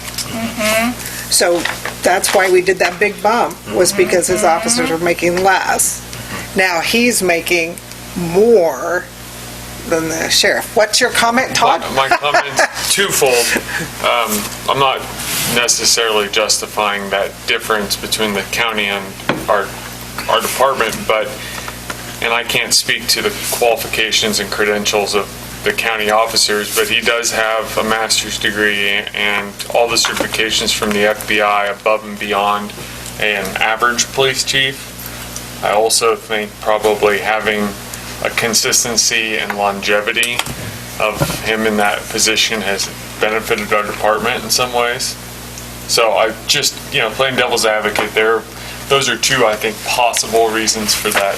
So that's why we did that big bump, was because his officers were making less. Now he's making more than the sheriff. What's your comment, Todd? My comment's twofold. I'm not necessarily justifying that difference between the county and our department, and I can't speak to the qualifications and credentials of the county officers, but he does have a master's degree and all the certifications from the FBI above and beyond an average police chief. I also think probably having a consistency and longevity of him in that position has benefited our department in some ways. So I just, playing devil's advocate there, those are two, I think, possible reasons for that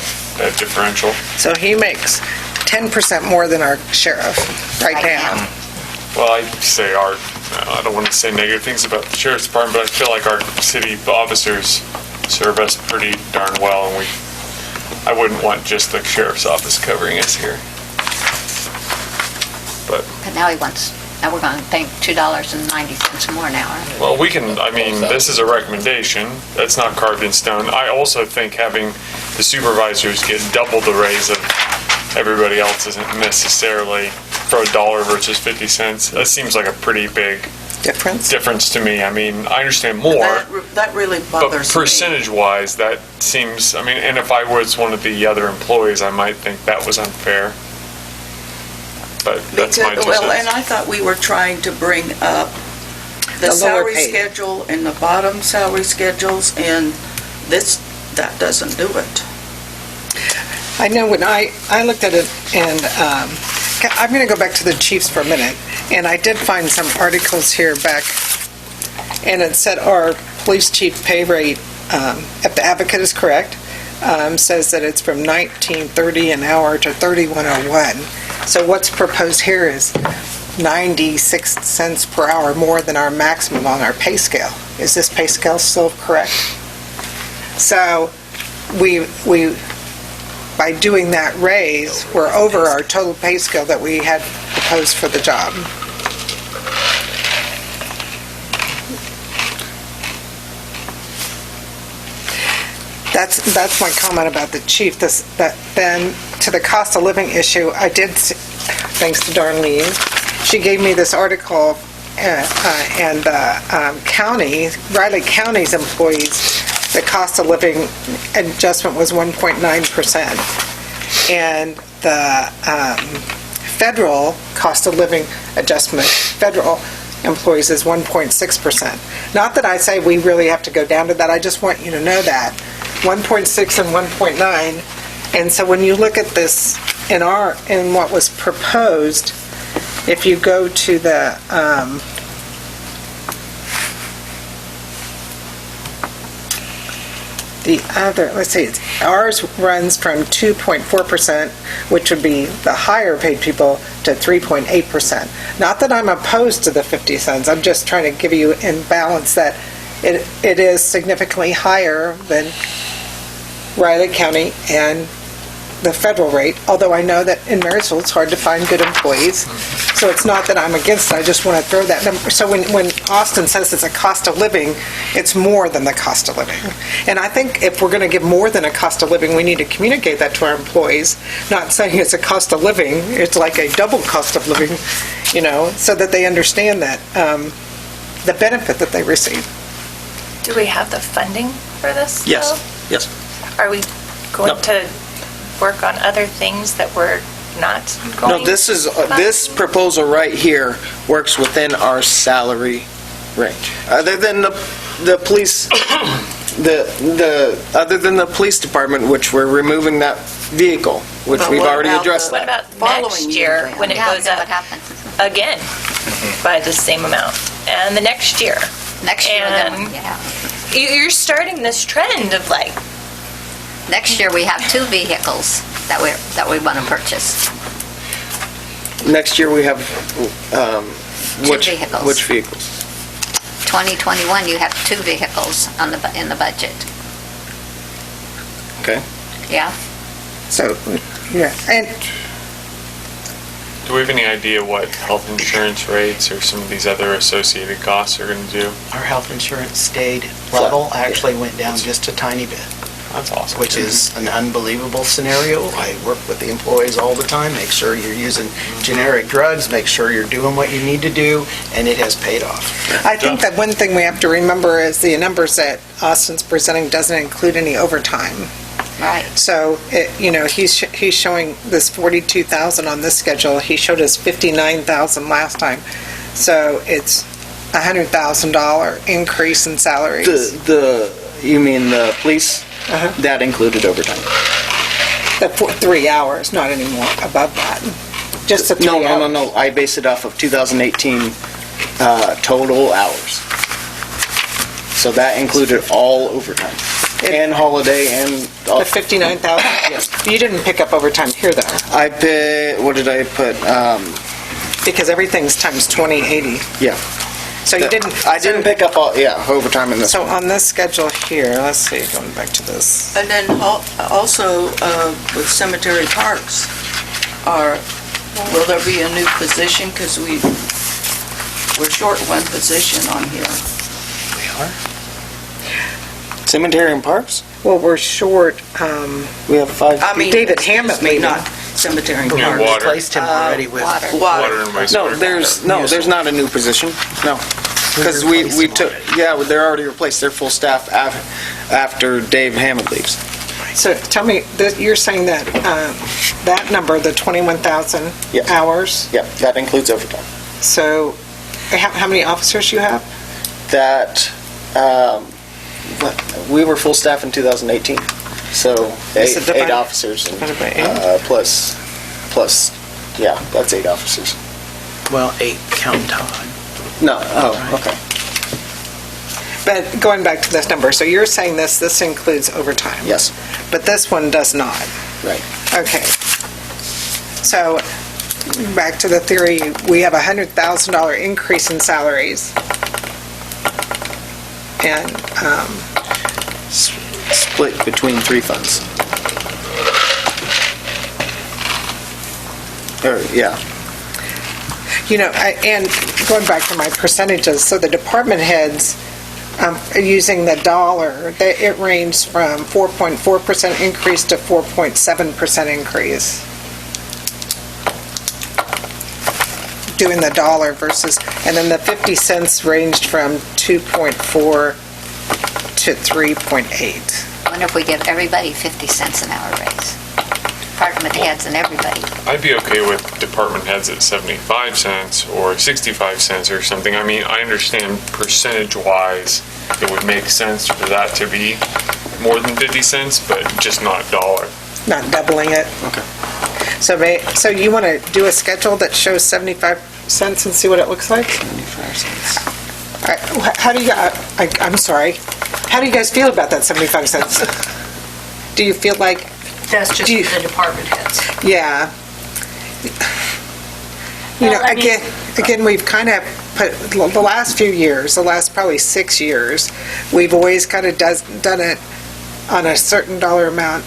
differential. So he makes 10% more than our sheriff right now. Well, I don't want to say negative things about the sheriff's department, but I feel like our city officers serve us pretty darn well, and I wouldn't want just the sheriff's office covering us here. But now we're going to pay $2.90 more an hour. well, this is a recommendation. That's not carved in stone. I also think having the supervisors get double the raise of everybody else isn't necessarily for $1 versus 50 cents. That seems like a pretty big difference to me. I understand more. That really But bothers me. percentage-wise, that seems, and if I was one of the other employees, I might think that was unfair. But that's my 2 Well, cents. and I thought we were trying to bring up the lower salary pay. schedule and the bottom salary schedules, and that doesn't do it. I know when I looked at it, and I'm going to go back to the chiefs for a minute, and I did find some articles here back, and it said our police chief pay rate, if the Advocate is correct, says that it's from $19.30 an hour to $31.01. So what's proposed here is 96 cents per hour more than our maximum on our pay scale. Is this pay scale still correct? So we by doing that raise, we're over our total pay scale that we had proposed for the job. That's my comment about the chief. Then to the cost of living issue, I did, thanks to Darlene, she gave me this article, and Riley County's employees, the cost of living adjustment was 1.9%, and the federal cost of living adjustment, federal employees is 1.6%. Not that I say we really have to go down to that, I just want you to know that. 1.6 and 1.9, and so when you look at this in what was proposed, if you go to the other, let's see, ours runs from 2.4%, which would be the higher paid people, to 3.8%. Not that I'm opposed to the 50 cents, I'm just trying to give you in balance that it is significantly higher than Riley County and the federal rate, although I know that in Marysville, it's hard to find good employees. So it's not that I'm against it, I just want to throw that number. So when Austin says it's a cost of living, it's more than the cost of living. And I think if we're going to give more than a cost of living, we need to communicate that to our employees, not saying it's a cost of living, it's like a double cost of living, so that they understand that, the benefit that they receive. Do we have the funding for this? Yes, though? yes. Are we going No. to work on other things that we're not going? No, this proposal right here works within our salary range. Other than the police, other than the police department, which we're removing that vehicle, which But we've what already about addressed What that. about Following next year, year when it Yeah, goes then up what happens? again by the same amount? And the next year? Next year, And you're starting this trend of like, next year we have 2 vehicles that we want to purchase. Next year we have, which vehicles. Which vehicles? 2021, you have 2 vehicles in the budget. Okay. Yeah? So, yeah, and Do we have any idea what health insurance rates or some of these other associated costs are going to do? Our health insurance stayed level, actually went down just a tiny bit, That's awesome. which is an unbelievable scenario. I work with the employees all the time, make sure you're using generic drugs, make sure you're doing what you need to do, and it has paid off. I think that one thing we have to remember is the numbers that Austin's presenting doesn't include any overtime. Right. So, he's showing this 42,000 on this schedule. He showed us 59,000 last time. So it's a $100,000 increase in salaries. You mean the police? That included overtime. The 3 hours, not anymore above that. Just the 3 hours. No. I base it off of 2018 total hours. So that included all overtime and holiday and all. The 59,000? Yes. You didn't pick up overtime here, though, What did I put? because everything's times 2080. Yeah. So you didn't... I didn't pick up overtime in this. So on this schedule here, let's see, going back to this. And then also with cemetery parks, will there be a new position? Because we're short one position on here. We are. Cemetery and parks? Well, we're short, We have 5. I mean, David excuse Hammett, me, maybe. not cemetery and Yeah, parks. water. Replaced him already with... Water. Water and wastewater. There's not a new position. No. Because we took, they're already replaced. They're full staff after Dave Hammond leaves. So tell me, you're saying that that number, the 21,000 Yes. hours, Yep, that includes overtime. so how many officers you have? That, we were full staff in 2018, so Is it 8 divided- officers and divided by 8? plus, that's 8 officers. Well, 8 count Todd. No, okay. But going back to this number, so you're saying this includes overtime? Yes, But this one does not? right. Okay. So, back to the theory, we have a $100,000 increase in salaries. And, Split between 3 funds. Yeah. and going back to my percentages, so the department heads, using the dollar, it ranged from 4.4% increase to 4.7% increase. Doing the dollar versus, and then the 50 cents ranged from 2.4 to 3.8. I wonder if we give everybody 50 cents an hour raise. Department heads and everybody. I'd be okay with department heads at 75 cents or 65 cents or something. I mean, I understand percentage-wise, it would make sense for that to be more than 50 cents, but just not dollar. Not doubling it. Okay. So you want to do a schedule that shows 75 cents and see what it looks like? 75 cents. All right, how do you, I'm sorry, how do you guys feel about that 75 cents? Do you feel like, That's just Do you- the department heads. yeah. Well, I mean- Again, we've kind of put, the last few years, the last probably 6 years, we've always kind of done it on a certain dollar amount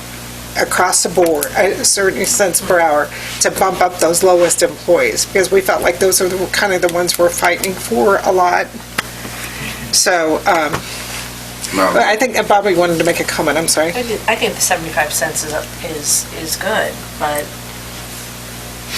across the board, a certain cents per hour, to bump up those lowest employees, because we felt like those are kind of the ones we're fighting for a lot. So, I think Bobby wanted to make a comment, I'm sorry. I think the 75 cents is good, but,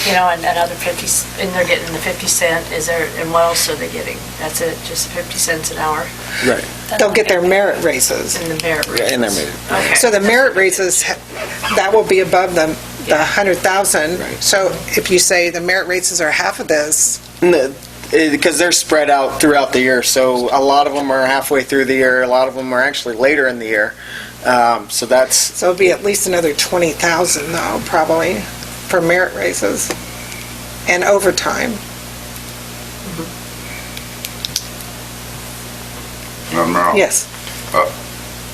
and another 50, and they're getting the 50 cent, and what else are they getting? That's it, just 50 cents an hour? Right. They'll get their merit raises. And the merit raises. And their merit. Okay. So the merit raises, that will be above the 100,000. So if you say the merit raises are half of this, Because they're spread out throughout the year, so a lot of them are halfway through the year, a lot of them are actually later in the year. So it'll be at least another 20,000 though, probably, for merit raises and overtime. Now, Yes.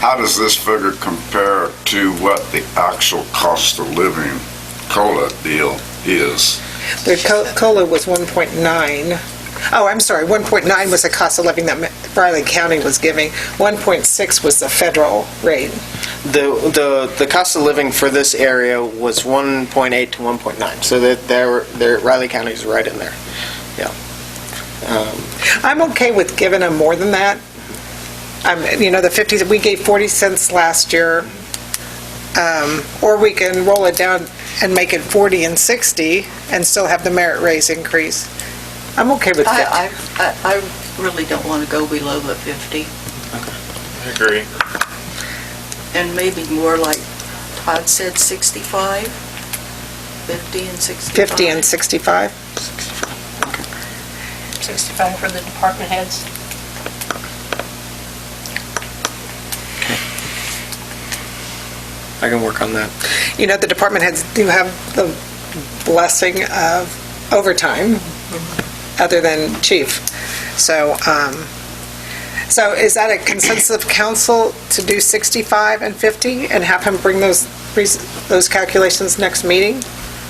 how does this figure compare to what the actual cost of living COLA deal is? The COLA was 1.9. Oh, I'm sorry, 1.9 was the cost of living that Riley County was giving. 1.6 was the federal rate. the cost of living for this area was 1.8 to 1.9, so that Riley County's right in there. Yeah. I'm okay with giving them more than that. The 50, we gave 40 cents last year, or we can roll it down and make it 40 and 60 and still have the merit raise increase. I'm okay with 50. I really don't want to go below the 50, I agree. and maybe more like Todd said, 65, 50 and 65. 50 and 65? 65 for the department heads. I can work on that. The department heads do have the blessing of overtime, other than chief. So is that a consensus of council to do 65 and 50 and have him bring those calculations next meeting?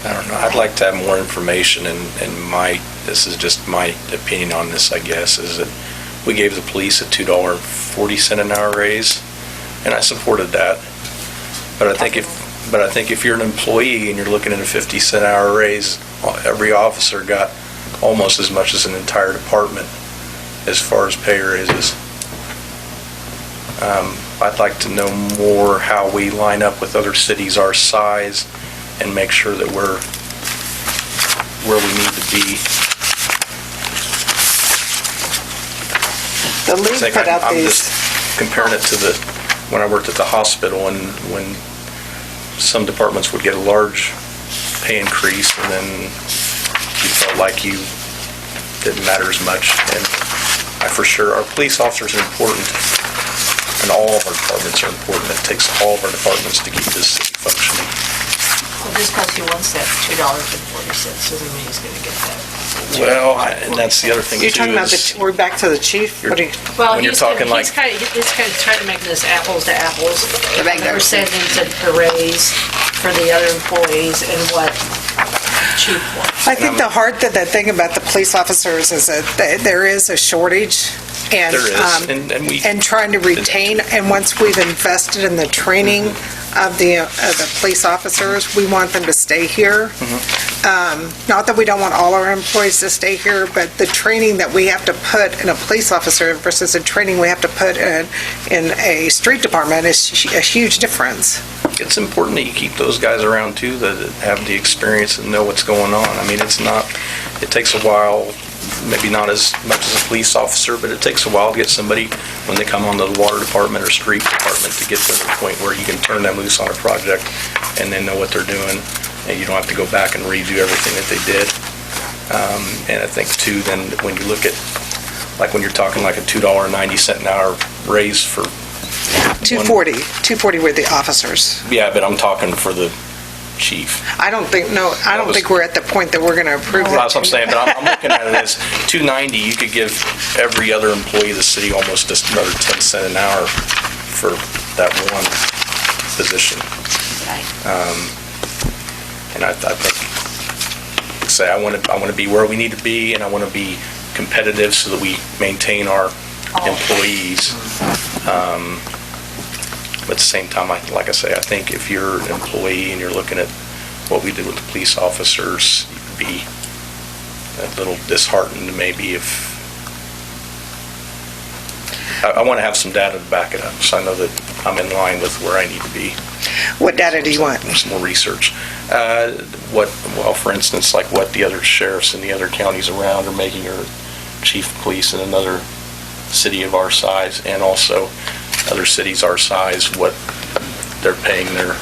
I don't know, I'd like to have more information, and this is just my opinion on this, I guess, is that we gave the police a $2.40 an hour raise, and I supported that. But I think if you're an employee and you're looking at a 50-cent hour raise, every officer got almost as much as an entire department as far as pay raises. I'd like to know more how we line up with other cities our size and make sure that we're where we need to be. The league It's like put out I'm these. just comparing it to when I worked at the hospital, and when some departments would get a large pay increase, and then you felt like you didn't matter as much. And for sure, our police officers are important, and all of our departments are important. It takes all of our departments to keep this city functioning. Well, just because he wants that $2.40 doesn't mean he's going to get that. Well, and that's the other thing too. You're talking about we're back to the chief? What do you? Well, When you're he's talking kind like- of trying to make this apples to apples. The regular. Percentage of the raise for the other employees and what chief wants. I think the hard thing about the police officers is that there is a shortage, and There is, and trying to retain. And once we've invested in the training of the police officers, we want them to stay here. Not that we don't want all our employees to stay here, but the training that we have to put in a police officer versus the training we have to put in a street department is a huge difference. it's important that you keep those guys around too that have the experience and know what's going on. I mean, it takes a while, maybe not as much as a police officer, but it takes a while to get somebody, when they come onto the water department or street department, to get to the point where you can turn them loose on a project and they know what they're doing, and you don't have to go back and redo everything that they did. And I think too, then when you look at, like when you're talking like a $2.90 an hour raise for 240 with the officers. Yeah, but I'm talking for the chief. I don't think we're at the point that we're going to approve that. That's what I'm saying, but I'm looking at it as $2.90, you could give every other employee of the city almost just another 10 cents an hour for that one position. And I think, say, I want to be where we need to be, and I want to be competitive so that we maintain our employees. But at the same time, like I say, I think if you're an employee and you're looking at what we did with the police officers, you'd be a little disheartened maybe if, I want to have some data to back it up, so I know that I'm in line with where I need to be. What data do you want? Some more research. Well, for instance, like what the other sheriffs in the other counties around are making, or chief of police in another city of our size, and also other cities our size, what they're paying their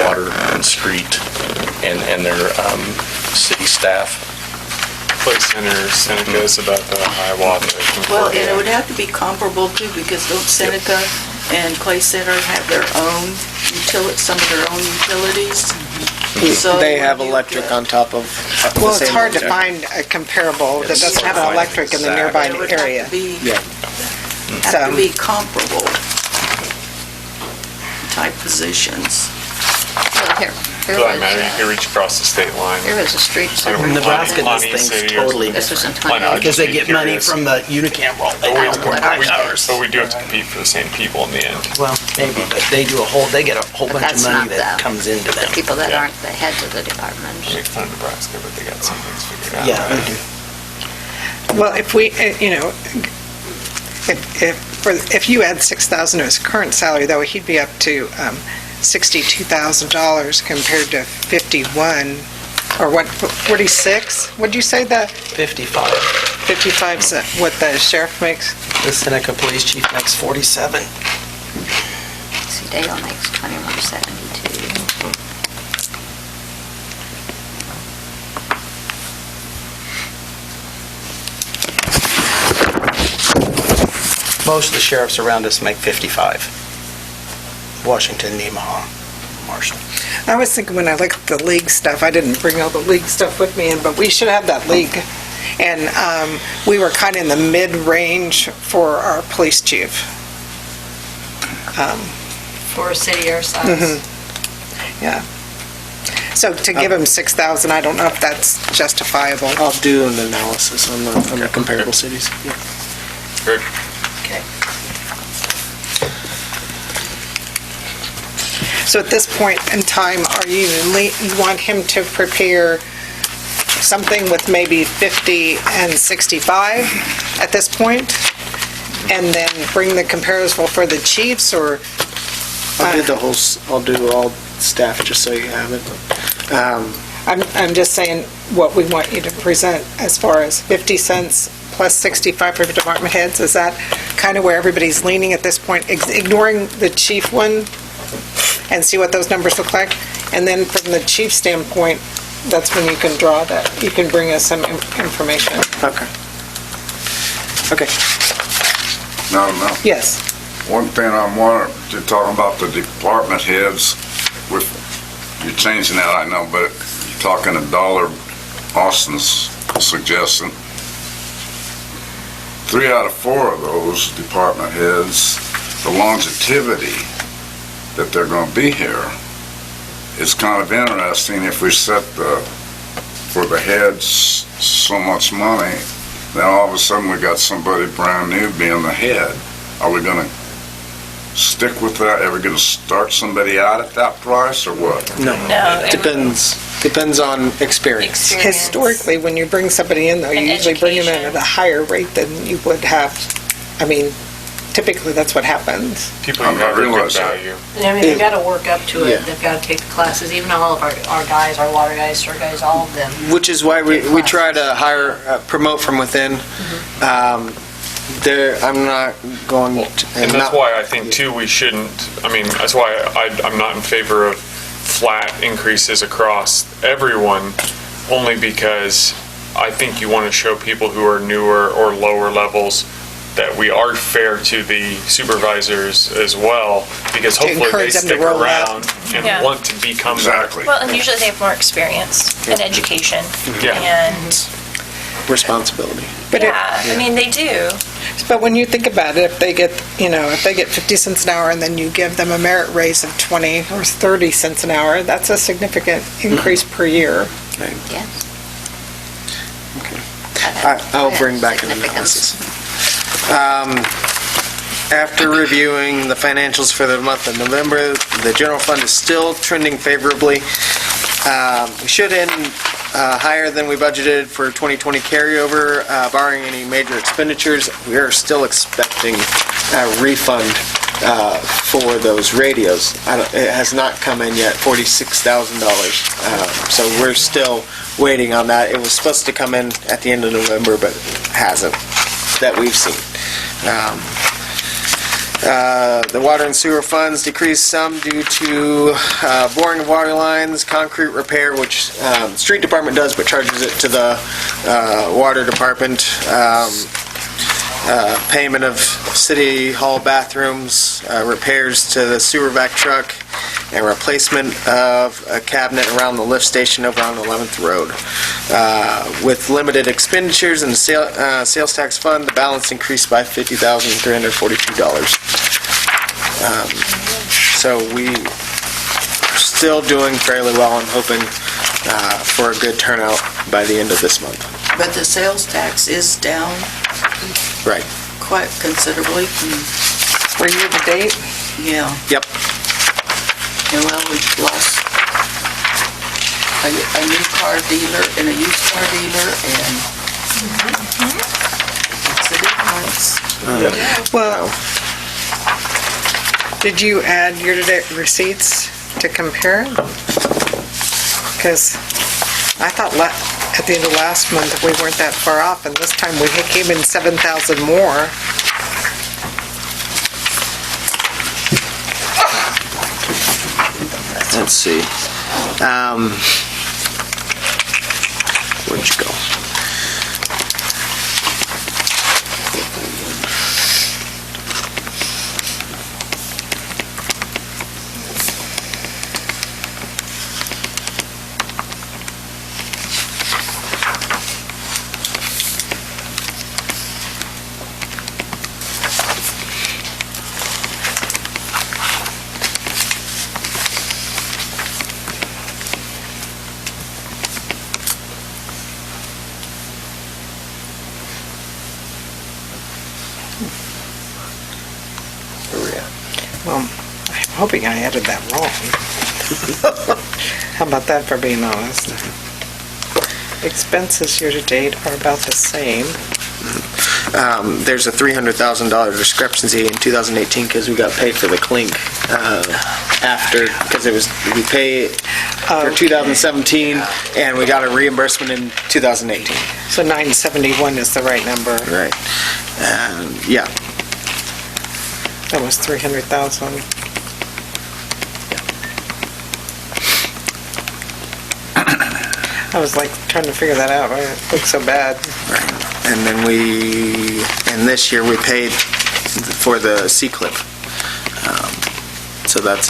water and street and their city staff. Clay Center, Seneca is about the Hiawatha. Well, and it would have to be comparable too, because don't Seneca and Clay Center have their own some of their own utilities? So They have when you electric get- on top of the Well, it's same hard to electric. find a comparable that It's doesn't have hard an to find electric in the exact. nearby It would have area. to be, Yeah. have to be comparable type positions. Well, here Doesn't was, matter, you can reach across the state line. here was a street I don't know, supervisor. Nebraska does Lonnie things City or- totally This was in different. I know, 20. I Because just they be get money curious. from the unicam roll. They But have to work 5 hours. But we do have to compete for the same people in the end. Well, maybe, but they do they get a whole But bunch of that's money not that the- comes into The them. people that Yeah. aren't the heads of the departments. Make fun of Nebraska, but they got some things figured out. Yeah, right? they do. Well, if we, if you add 6,000 to his current salary, though, he'd be up to $62,000 compared to 51, or what, 46? What'd you say that 55. 55 is what the sheriff makes? The Seneca Police Chief makes 47. See, Dale makes 2172. Most of the sheriffs around us make 55. Washington, Nemaha, Marshall. I was thinking when I looked at the league stuff, I didn't bring all the league stuff with me, but we should have that league. And we were kind of in the mid-range for our police chief. For a city our size. Yeah. So to give him 6,000, I don't know if that's justifiable. I'll do an analysis on the comparable cities. Yeah. Good. Okay. So at this point in time, you want him to prepare something with maybe 50 and 65 at this point? And then bring the comparable for the chiefs, or? I'll do all staff just so you have it. I'm just saying what we want you to present as far as 50 cents plus 65 for department heads. Is that kind of where everybody's leaning at this point, ignoring the chief one, and see what those numbers look like? And then from the chief standpoint, that's when you can draw that, you can bring us some information. Okay. Okay. No. Yes. One thing I'm wondering, you're talking about the department heads, you're changing that, I know, but you're talking $1, Austin's suggestion. 3 out of 4 of those department heads, the longevity that they're gonna be here is kind of interesting. If we set for the heads so much money, then all of a sudden we got somebody brand new being the head. Are we gonna stick with that? Are we gonna start somebody out at that price, or what? No. No, it- Depends on experience. Historically, when you bring somebody in, though, you And usually bring them in education. at a higher rate than you would have. I mean, typically, that's what happens. People I'm who not have a good realizing. value. And I mean, they've got to work up to Yeah. it. They've got to take the classes, even all of our guys, our water guys, sewer guys, all of them. Which is why we try to hire, promote from within. I'm not going to. And that's why I think too, we shouldn't, that's why I'm not in favor of flat increases across everyone, only because I think you want to show people who are newer or lower levels that we are fair to the supervisors as well, because To hopefully they encourage them to stick roll out. around and Yeah. want to become that. Exactly. Well, and usually they have more experience and education. Yeah. And, responsibility. But it- yeah, I mean, they do. But when you think about it, if they get 50 cents an hour and then you give them a merit raise of 20 or 30 cents an hour, that's a significant increase per year. Yes. I'll bring back an Significance. analysis. After reviewing the financials for the month of November, the general fund is still trending favorably. We should end higher than we budgeted for 2020 carryover, barring any major expenditures. We are still expecting a refund for those radios. It has not come in yet, $46,000. So we're still waiting on that. It was supposed to come in at the end of November, but hasn't, that we've seen. The water and sewer funds decreased some due to boring of water lines, concrete repair, which the street department does, but charges it to the water department. Payment of city hall bathrooms, repairs to the sewer vac truck, and replacement of a cabinet around the lift station over on 11th Road. With limited expenditures in the sales tax fund, the balance increased by $50,342. So we are still doing fairly well and hoping for a good turnout by the end of this month. But the sales tax is down Right. quite considerably. For year to date? Yeah. Yep. And well, we've lost a new car dealer and a used car dealer, and it's a difference. Well, did you add year-to-date receipts to compare? Because I thought at the end of last month we weren't that far off, and this time we came in 7,000 more. Let's see. Where'd you go? Well, I'm hoping I added that wrong. How about that, for being honest? Expenses year-to-date are about the same. There's a $300,000 discrepancy in 2018 because we got paid for the clink after, because we pay for 2017 and we got a reimbursement in 2018. So 971 is the right number. Right. Yeah. That was 300,000. I was like trying to figure that out. It looked so bad. Right. And then this year we paid for the C-clip. So that's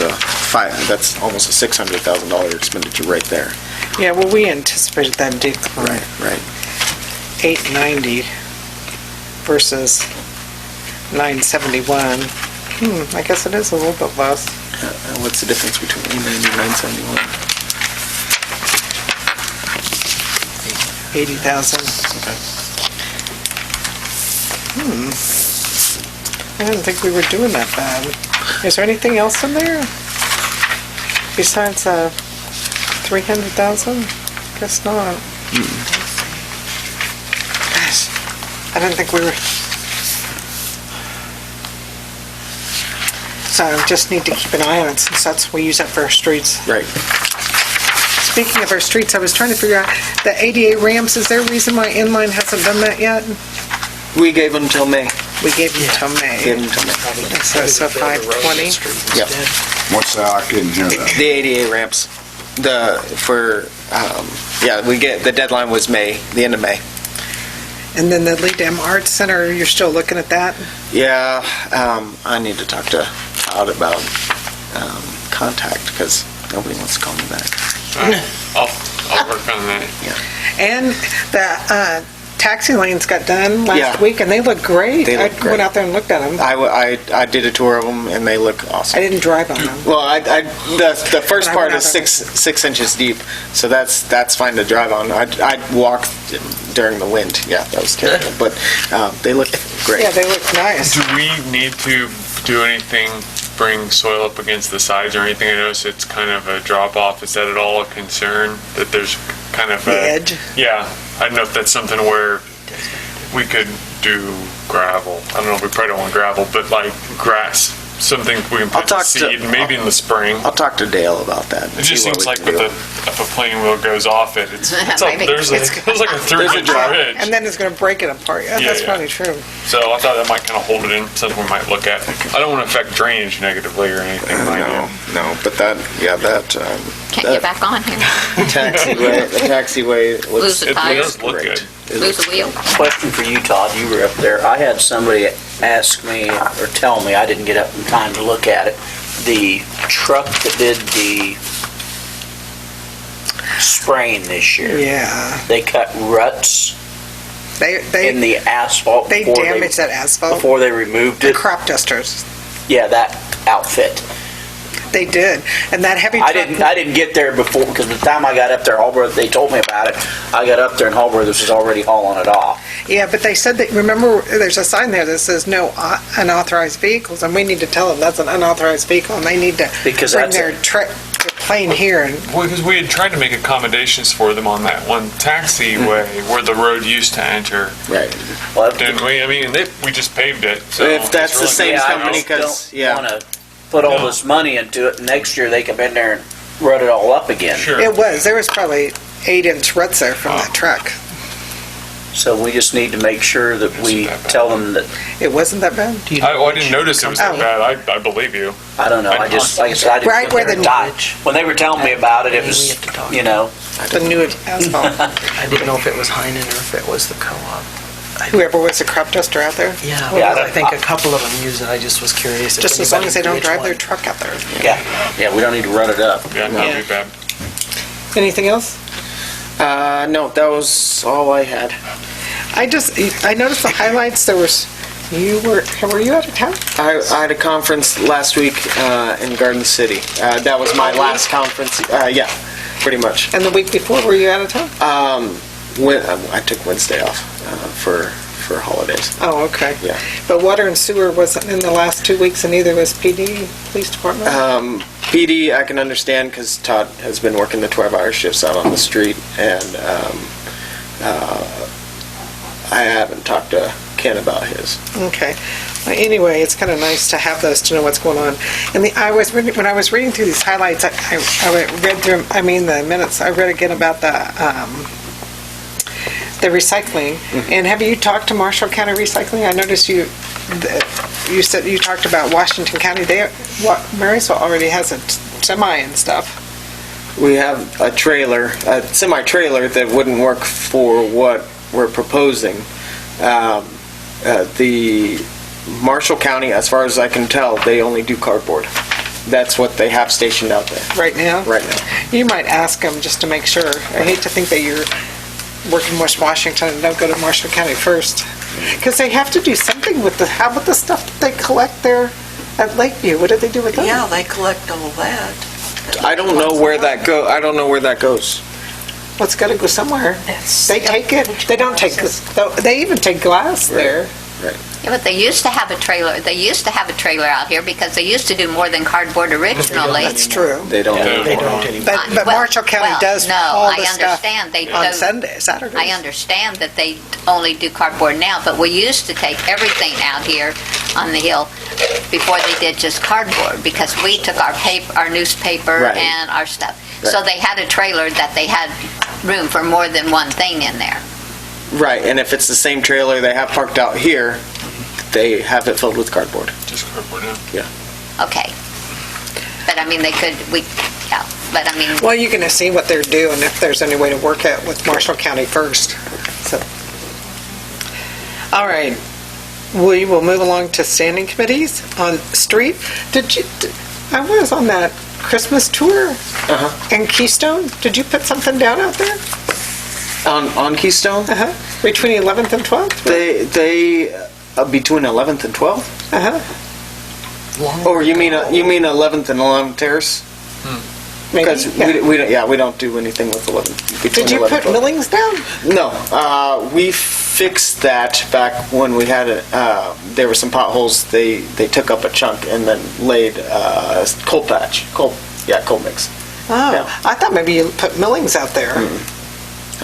almost a $600,000 expenditure right there. Yeah, well, we anticipated that decline. Right. 890 versus 971. I guess it is a little bit less. What's the difference between 890 and 971? 80,000. Okay. I didn't think we were doing that bad. Is there anything else in there besides 300,000? Guess not. Gosh, I didn't think we were. So I just need to keep an eye on it since we use that for our streets. Right. Speaking of our streets, I was trying to figure out the ADA ramps. Is there a reason why Inline hasn't done that yet? We gave them till May. We gave them till May. So 520. Yep. What's that? I couldn't hear that. The ADA ramps. We get the deadline was May, the end of May. And then the Lee Arts Center, you're still looking at that? Yeah, I need to talk to Todd about contact because nobody wants to call me back. I'll work on that. And the taxi lanes got done last Yeah. week, and they look great. They look I great. went out there and looked at them. I did a tour of them, and they look I awesome. didn't drive on them. Well, the first I part went is out there. 6 inches deep, so that's fine to drive on. I walked during the wind. Yeah, that was terrible, but they look great. Yeah, they look nice. Do we need to do anything, bring soil up against the sides or anything? I notice it's kind of a drop off. Is that at all a concern, that there's kind of The a... edge. Yeah, I don't know if that's something where we could do gravel. I don't know if we probably don't want gravel, but like grass, something we can I'll put talk to seed, maybe in the spring. I'll talk to Dale about that. and It just see what seems we like can with do. if a plane wheel goes off it, it's Maybe. there's like a 3-inch ridge. And then it's going to break it apart. Yeah, Yeah, that's yeah. probably true. So I thought that might kind of hold it in, something we might look at. I don't want to affect drainage negatively or anything like that. No, but that Can't get back on here. the taxiway Lose looks, a It tire, does look great. good. It lose looks a wheel. Question for you, Todd, you were up there. I had somebody ask me, or tell me, I didn't get up in time to look at it, the truck that did the spraying this year, Yeah. they cut ruts in They the asphalt they before damaged that asphalt. before they removed The it. crop dusters. Yeah, that outfit. They did. And that heavy I truck. didn't get there before, because by the time I got up there, Hallbrook, they told me about it. I got up there and Hallbrook was already hauling it off. Yeah, but they said that, remember, there's a sign there that says no unauthorized vehicles, and we need to tell them that's an unauthorized vehicle, and they need to Because bring that's their plane here. And Well, because we had tried to make accommodations for them on that one taxiway where the road used to enter, right. Well, didn't we? I mean, we just paved it. So If that's it's the same really I company, just 'cause, don't yeah. want to put all No. this money into it, and next year they come in there and rut it all up again. Sure. there was probably 8-inch ruts there from that truck. So we just need to make sure that we Isn't that bad? tell them that, It wasn't that bad? I didn't notice it was that Oh. bad. I believe you. I don't know, I just, like I said, I didn't Right get where there in the- time. When they were telling me about it, it We was, have to talk. you know, The new asphalt. I didn't know if it was Heinen or if it was the co-op. Whoever was the crop duster out there? Yeah, Yeah, well, I think a couple of them use it. I just was curious. if Just as long anybody as they don't knew drive which their one. truck out there. yeah, we don't need to rut it up. Yeah, that'd be bad. Anything else? No, that was all I had. I noticed the highlights, were you out of town? I had a conference last week in Garden City. That was my last conference. Yeah, pretty much. And the week before, were you out of town? I took Wednesday off for holidays. Oh, okay. Yeah. But water and sewer wasn't in the last 2 weeks, and neither was PD, police department? PD, I can understand because Todd has been working the 12-hour shifts out on the street, and I haven't talked to Ken about his. Okay. Well, anyway, it's kind of nice to have those to know what's going on. And when I was reading through these highlights, I read through, the minutes, I read again about the recycling. And have you talked to Marshall County Recycling? I noticed you said you talked about Washington County. Marysville already has a semi and stuff. We have a semi-trailer that wouldn't work for what we're proposing. The Marshall County, as far as I can tell, they only do cardboard. That's what they have stationed out there Right now? right now. You might ask them just to make sure. I hate to think that you're working West Washington and don't go to Marshall County first. Because they have to do something with how about the stuff that they collect there at Lakeview? What did they do with that? Yeah, they collect all that. I don't know where that goes. Well, it's got to go somewhere. They take it. They don't take this. They even take glass there. Yeah, but they used to have a trailer. They used to have a trailer out here because they used to do more than cardboard originally. That's true. They don't. They don't anymore. But Well, Marshall County does no, all I the stuff understand they on don't. Saturdays. I understand that they only do cardboard now, but we used to take everything out here on the hill before they did just cardboard, because we took our newspaper Right. and our stuff. So they had a trailer that they had room for more than one thing in there. Right, and if it's the same trailer they have parked out here, they have it filled with cardboard. Just cardboard now. Okay. But I mean, but I mean, Well, you're going to see what they're doing if there's any way to work it with Marshall County first. So, all right. We will move along to standing committees on street. I was on that Christmas tour in Keystone. Did you put something down out there? On Keystone? Between 11th and 12th? Between 11th and 12th? Or you mean 11th and 11th Terrace? Maybe, Because yeah. we don't do anything with 11th. between Did you 11 put and 12. millings down? No, we fixed that back when we had it. There were some potholes. They took up a chunk and then laid coal patch. Coal mix. Oh, Yeah. I thought maybe you put millings out there.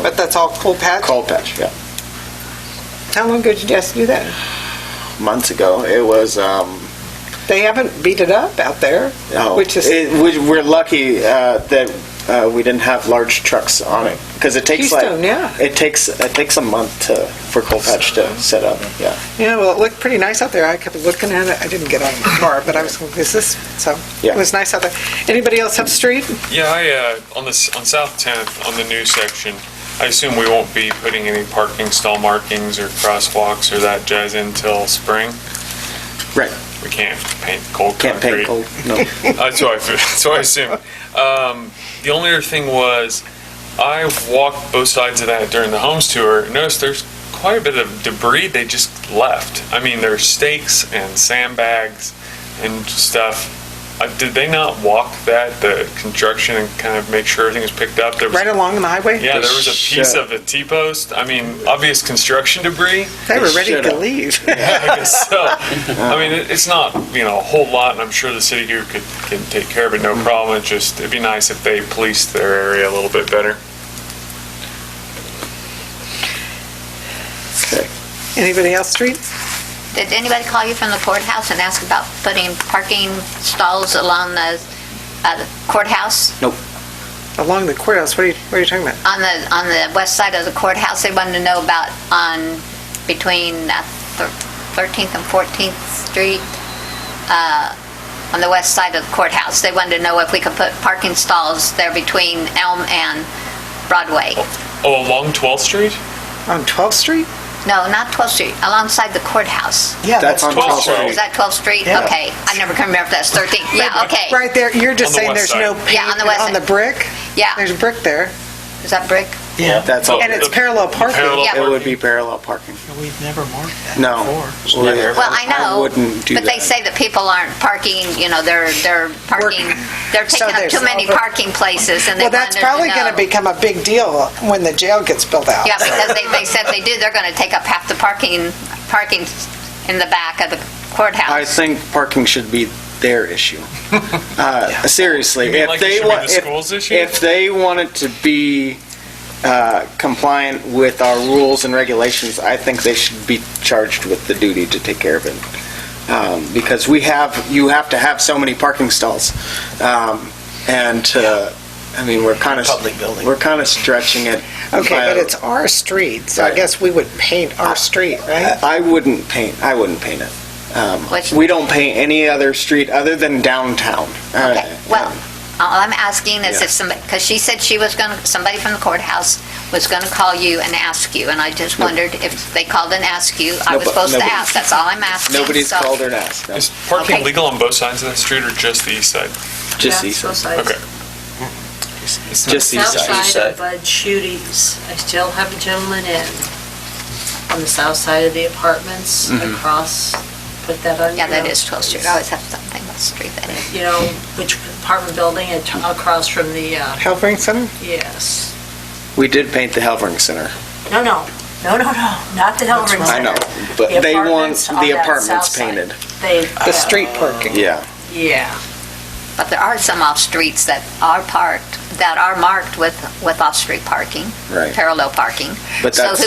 But that's all coal patch? Coal patch, yeah. How long ago did you guys do that? Months ago, it was. They haven't beat it up out there, which is... We're lucky that we didn't have large trucks on it because it takes Keystone, yeah. it takes a month for coal patch to set up. Yeah. Yeah, well, it looked pretty nice out there. I kept looking at it. I didn't get on the car, but I was going, is this? So Yeah. it was nice out there. Anybody else have street? Yeah, on South 10th, on the new section, I assume we won't be putting any parking stall markings or crosswalks or that jazz until spring. Right. We can't paint cold Can't concrete. paint coal. No. That's what I assume. The only other thing was, I walked both sides of that during the homes tour, and noticed there's quite a bit of debris they just left. I mean, there's stakes and sandbags and stuff. Did they not walk the construction, and kind of make sure everything was picked up? There was, Right along the highway? yeah, there was a piece of a T-post. I mean, obvious construction debris. They were ready Shut to up. leave. Yeah, I guess so. I mean, it's not, a whole lot, and I'm sure the city here can take care of it, no problem. It'd be nice if they policed their area a little bit better. Okay. Anybody else street? Did anybody call you from the courthouse and ask about putting parking stalls along the courthouse? Nope. Along the courthouse, what are you talking about? On the west side of the courthouse, they wanted to know about between 13th and 14th Street, on the west side of the courthouse. They wanted to know if we could put parking stalls there between Elm and Broadway. Oh, along 12th Street? On 12th Street? No, not 12th Street, alongside the courthouse. Yeah, That's on 12th 12th Street. Street. Is that 12th Street? Yeah. Okay, I never can remember if that's 13th. Yeah, okay. Right there, you're just On the saying west there's no side. paint Yeah, on the west on the side. brick? Yeah. There's a brick there. Is that brick? Yeah, That's all. And it's parallel parking. Parallel Yeah. It would be parallel parking. we've never marked that No. before. Well, I know, wouldn't do but they that. say that people aren't parking, they're parking, they're So taking up there's too many over- parking places, and they Well, that's wanted to probably going to know. become a big deal when the jail gets built out. Yeah, because they said they do, they're going to take up half the parking in the back of the courthouse. I think parking should be their issue. Seriously, You mean if like it they should be want, the school's issue? if they wanted to be compliant with our rules and regulations, I think they should be charged with the duty to take care of it. Because you have to have so many parking stalls, we're kind of Public building. We're kind of stretching it. Okay, by- but it's our street, so I Right. guess we would paint our street, right? I wouldn't paint it. Which- We don't paint any other street other than downtown. Okay, well, all I'm asking is Yeah. if somebody, because she said somebody from the courthouse was going to call you and ask you, and I just wondered if they called and asked you, I was supposed to nobody- ask, that's all I'm asking. Nobody's so- called or asked. No. Is parking Okay. legal on both sides of that street or just the east side? Just Yeah, east both side. sides. Okay. Just east South side. side of Bud Shooties, I still have a gentleman in, on the south side of the apartments, across, put that on. Yeah, that your- is 12th Street, I always have something about the street that is. You know, which apartment building, across from the, Helpering Center? yes. We did paint the Helvering Center. No, not the Helvering I Center. know, but The they want apartments on the that apartments south side. painted. The street parking. Yeah. Yeah. But there are some off-streets that are marked with off-street parking. Right. Parallel parking. But So that's-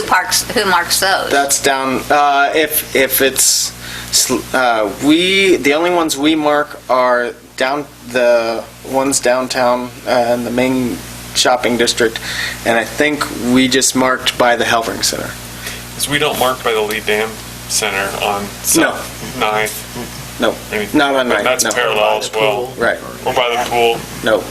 who marks those? That's down, if it's, the only ones we mark are the ones downtown in the main shopping district, and I think we just marked by the Helvering Center. Because we don't mark by the Lee Dam Center on South 9th. No, Any- not on but night, that's no. parallel as well. Right, Or by the pool. no.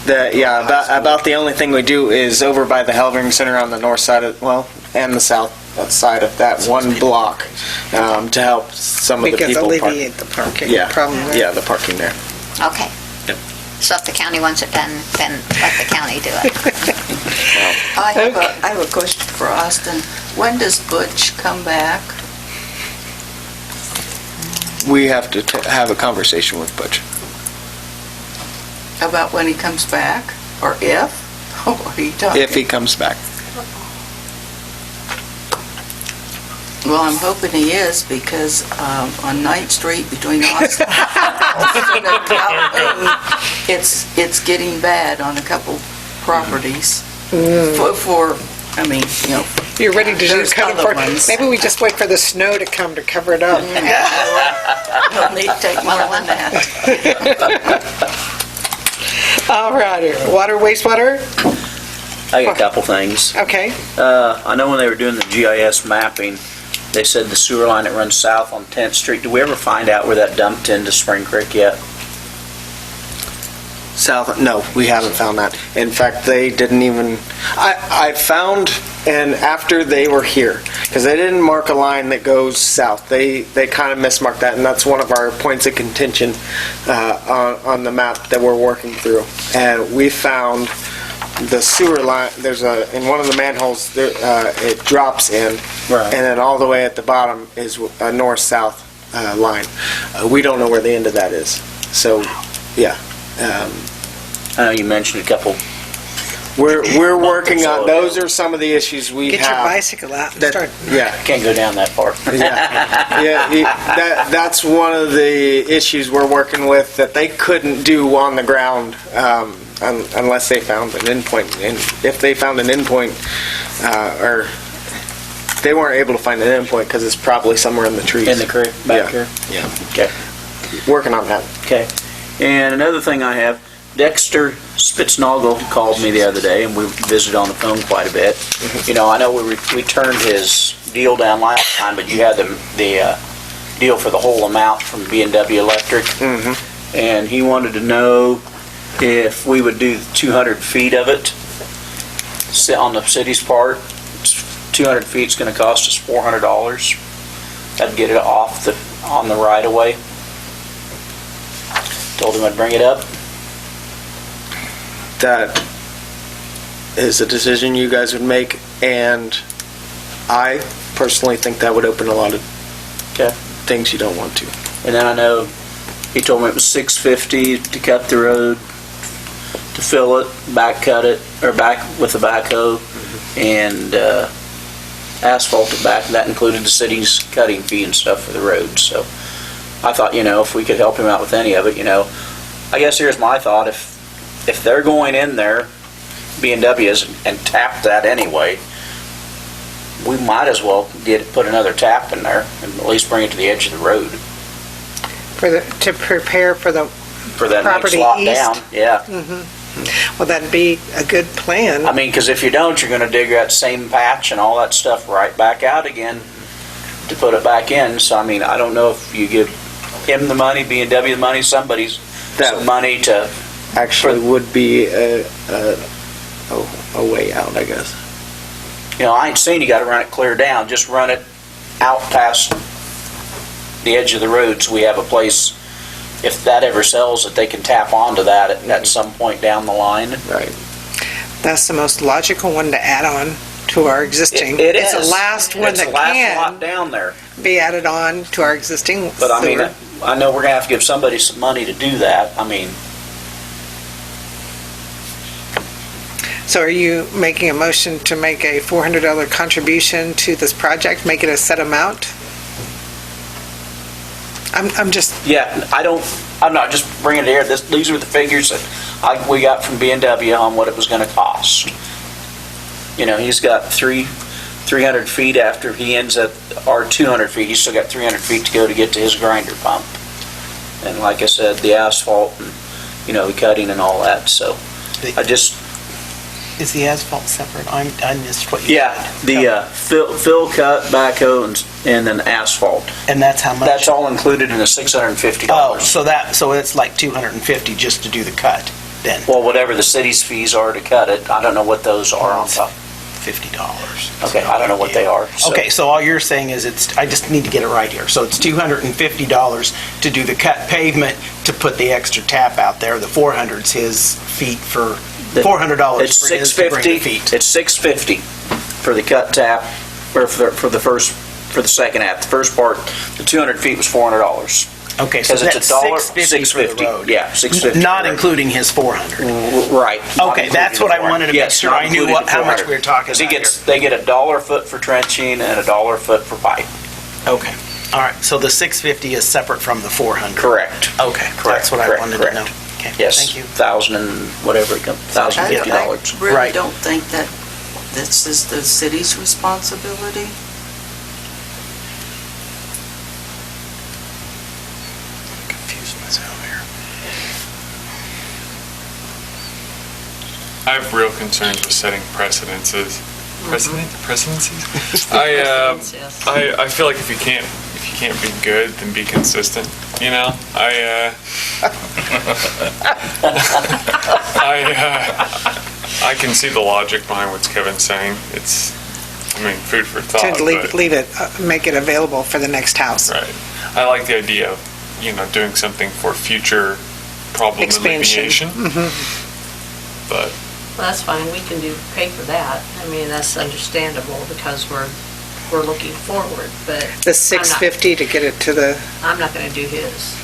About the only thing we do is over by the Helvering Center on the north side and the south side of that one block, to help some of the Because people park. alleviate the parking Yeah, problem there. yeah, the parking there. Okay. So if the county wants it done, then let the county do it. I have a question for Austin. When does Butch come back? We have to have a conversation with Butch. About when he comes back? Or if? What are you talking? If he comes back. Well, I'm hoping he is, because on 9th Street between Austin and Calhoun, it's getting bad on a couple properties. I mean, you know. You're ready to do there's kind of other for, ones. maybe we just wait for the snow to come to cover it up. He'll need to take more than that. All righty, water, wastewater, I got a couple things. okay. I know when they were doing the GIS mapping, they said the sewer line that runs south on 10th Street, did we ever find out where that dumped into Spring Creek yet? South, no, we haven't found that. In fact, they didn't even, I found, and after they were here, because they didn't mark a line that goes south, they kind of mismarked that, and that's one of our points of contention on the map that we're working through. And we found the sewer line, there's in one of the manholes, it drops in, Right. and then all the way at the bottom is a north-south line. We don't know where the end of that is. So, yeah. I know you mentioned a couple. We're working on, those are some of the issues we have. Get your bicycle out and start. Yeah. Can't go down that far. That's one of the issues we're working with that they couldn't do on the ground unless they found an endpoint. And if they found an endpoint, or they weren't able to find an endpoint because it's probably somewhere in the trees. In the creek back here? Yeah. Okay. Working on that. Okay. And another thing I have, Dexter Spitznagel called me the other day, and we visited on the phone quite a bit. You know, I know we turned his deal down last time, but you had the deal for the whole amount from B&W Electric. Mm-hmm. And he wanted to know if we would do 200 feet of it on the city's part. 200 feet is going to cost us $400. That'd get it on the right of way. Told him I'd bring it up. That is a decision you guys would make, and I personally think that would open a lot of things you don't want to. And then I know he told me it was $650 to cut the road, to fill it, back cut it, or back with the backhoe, and asphalt it back. That included the city's cutting fee and stuff for the road. So I thought, you know, if we could help him out with any of it, you know. I guess here's my thought. If they're going in there, B&W's, and tap that anyway, we might as well put another tap in there and at least bring it to the edge of the road. To prepare for the that property next lot east. down. Yeah. Mm-hmm. Well, that'd be a good plan. I mean, because if you don't, you're going to dig that same patch and all that stuff right back out again to put it back in. So, I mean, I don't know if you give him the money, B&W the money, somebody's some money to... Actually would be a way out, I guess. You know, I ain't saying you got to run it clear down. Just run it out past the edge of the road so we have a place, if that ever sells, that they can tap onto that at some point down the line. Right. That's the most logical one to add on to our existing. It it's is. the last one it's that the last can lot down there. be added on to our existing But I mean, sewer. I know we're going to have to give somebody some money to do that. I mean... So are you making a motion to make a $400 contribution to this project, make it a set amount? I'm just... Yeah, I'm not just bringing it here. These are the figures that we got from B&W on what it was going to cost. You know, he's got 300 feet after he ends at, or 200 feet. He's still got 300 feet to go to get to his grinder pump. And like I said, the asphalt and, you know, the cutting and all that. So I just... Is the asphalt separate? I missed what you said. The fill, cut, backhoe, and then asphalt. And that's how much? That's all included in the $650. Oh, so it's like $250 just to do the cut then? Well, whatever the city's fees are to cut it, I don't know what those are on top. $250. Okay, I don't know what they are. so- Okay, so all you're saying is I just need to get it right here. So it's $250 to do the cut pavement, to put the extra tap out there. The 400's his feet for, $400 It's for his to bring the $650. feet. It's $650 for the cut tap, or for the second half. The first part, the 200 feet was $400. Okay, so Because it's that's $1, $650 for the road. Yeah, $650. Not for the road. including his 400. Right. not Okay, that's including what I the wanted to make Yes, sure not I knew including the how much 400. we were talking 'Cause about they get $1 a foot for trenching and $1 a foot for pipe. Okay, all right, so the 650 is separate from the 400? Correct. Okay, Correct, that's what I correct, wanted to correct. know. Okay, Yes. thank you. 1,000 and whatever it comes, $1,050. I really Right. don't think that this is the city's responsibility. Confused myself here. I have real concerns with setting precedences. Precedences? Yes. I feel like if you can't be good, then be consistent. You know, I can see the logic behind what Kevin's saying. It's, food for thought. To but- leave it, make it available for the next house. Right. I like the idea of, doing something for future problem Expansion. alleviation. But Well, that's fine, we can pay for that. That's understandable because we're looking forward, but The $650 to get it to I'm not gonna do his.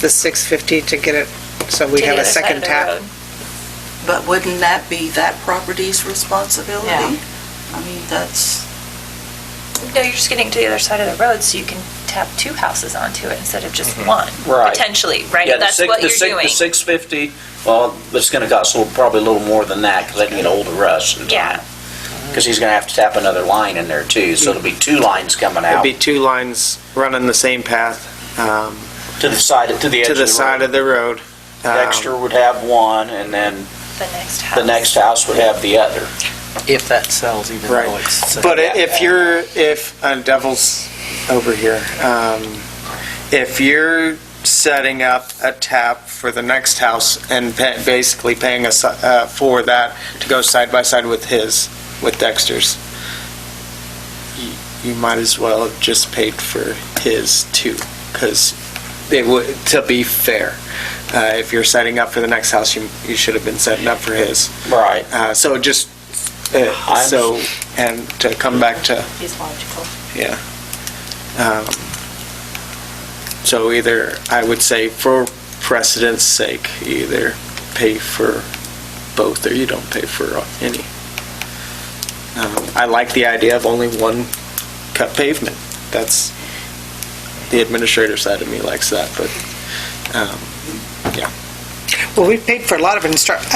the $650 to get it, so we To have the a other side second of the tap. road. But wouldn't that be that property's responsibility? Yeah. That's, No, you're just getting to the other side of the road, so you can tap two houses onto it instead of just one. Right. Potentially, right? Yeah, the That's six- what the you're six- doing. The 650, well, it's gonna cost probably a little more than that, because they can get ahold of Russ. Yeah. Because he's gonna have to tap another line in there too, so it'll be two lines coming It'd out be two lines running the same path to the side, to the edge to of the the side road. of the road. Dexter would have one, and then The next house. the next house would have the other. If that sells, even Right. though it's... But if Devil's over here, if you're setting up a tap for the next house and basically paying us for that to go side by side with Dexter's, you might as well have just paid for his too, because it would, to be fair, if you're setting up for the next house, you should have been setting up for his. Right. So just, and to come back to, He's logical. yeah. So either, I would say for precedence sake, either pay for both or you don't pay for any. I like the idea of only one cut pavement. That's, the administrator side of me likes that, but, yeah. Well, we've paid for a lot of infrastructure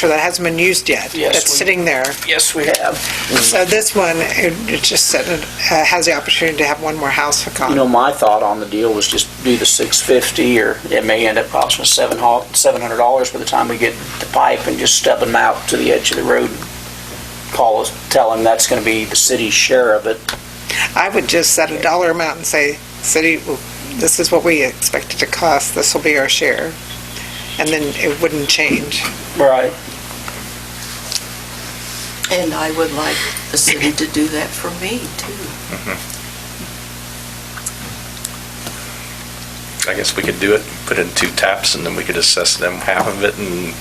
that hasn't been used yet. Yes, That's we- sitting there. Yes, we have. So this one, it just said it has the opportunity to have one more house hook on. You know, my thought on the deal was just do the 650, or it may end up costing us $700 by the time we get the pipe, and just stub them out to the edge of the road. Tell them that's going to be the city's share of it. I would just set a dollar amount and say, city, this is what we expect it to cost, this will be our share. And then it wouldn't change. Right. and I would like the city to do that for me too. I guess we could do it, put it in two taps, and then we could assess them half of it, and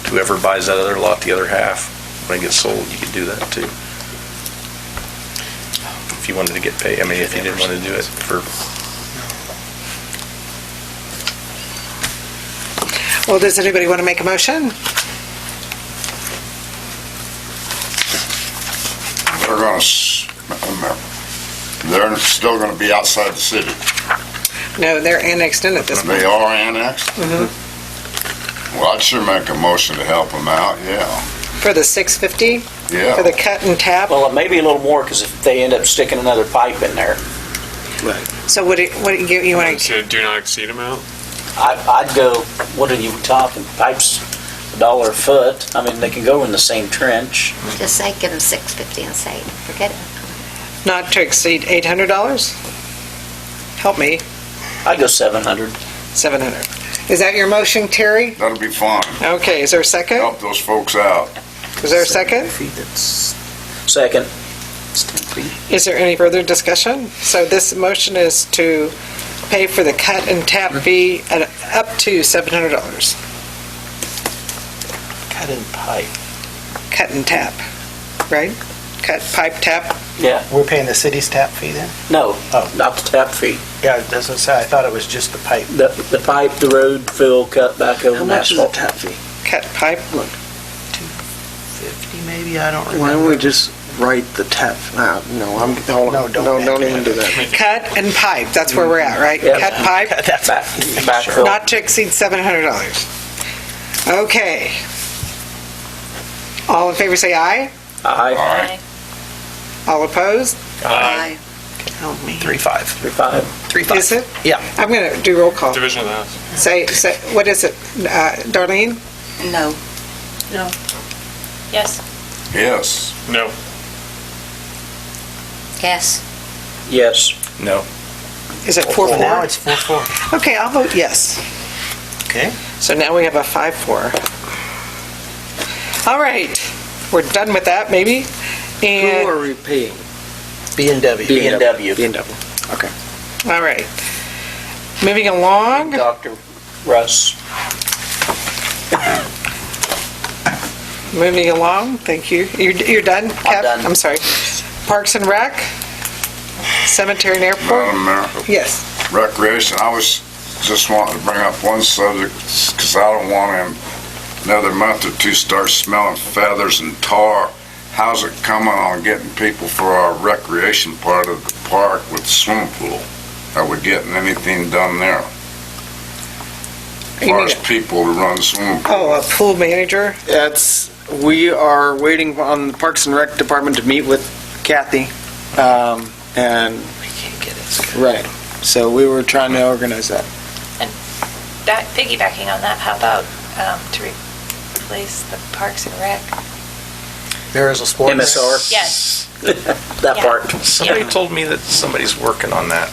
whoever buys that other lot, the other half, when it gets sold, you could do that too. If you wanted to get paid, if you didn't want to do it for, Well, does anybody want to make a motion? They're still gonna be outside the city. No, they're annexed in at this point. They are annexed? Well, I'd sure make a motion to help them out, yeah. For the 650? Yeah. For the cut and tap? Well, it may be a little more, because if they end up sticking another pipe in there, So what do you want to, It's a do not exceed amount. I'd go, what are you talking, pipes $1 a foot? They can go in the same trench. Just say, give them $650 and say, forget it. not to exceed $800? Help me, I'd go 700. 700. Is that your motion, Terry? That'll be fun. Okay, is there a second? Help those folks out. Is there a second? Second. Is there any further discussion? So this motion is to pay for the cut and tap fee at up to $700. Cut and pipe. Cut and tap, right? Cut, pipe, tap. Yeah. We're paying the city's tap fee then? No, Oh. not the tap fee. Yeah, that's what I said. I thought it was just the pipe. The pipe, the road, fill, cut, backhoe, How and much is the asphalt. tap fee? Cut, pipe. 250 maybe? I don't remember. Why don't we just write the tap? No, don't even do that. Cut and pipe, that's where we're at, right? Yep. Cut, pipe, That's Backfill. not to exceed $700. Okay. All in favor say aye. Aye. All opposed? Aye. Count me. 3.5. 3.5. 3.5. Is it? Yeah. I'm going to do roll call. Division of the House. Say, what is it, Darlene? No. Yes. Yes. No. Yes. Yes. No. Is it 4-4? Now it's 4-4. Okay, I'll vote yes. Okay. So now we have a 5-4. All right, we're done with that, maybe? Who And, are we paying? B&W. B&W. B&W. Okay. all right. Moving along, Dr. Russ. thank you. You're done, Kev? done. I'm sorry. Parks and Rec, Cemetery and Airport? Madam Mayor, Yes. recreation, I was just wanting to bring up one subject, because I don't want to, in another month or two, start smelling feathers and tar. How's it coming on getting people for our recreation part of the park with the swimming pool? Are we getting anything done there? As You far mean- as people to run the swimming pool? Oh, a pool manager? We are waiting on the Parks and Rec Department to meet with Kathy, and, We can't get it. right, so we were trying to organize that. Piggybacking on that, how about to replace the Parks and Rec? There is a sport. MSR. Yes. That Yeah. part. Somebody told me that somebody's working on that.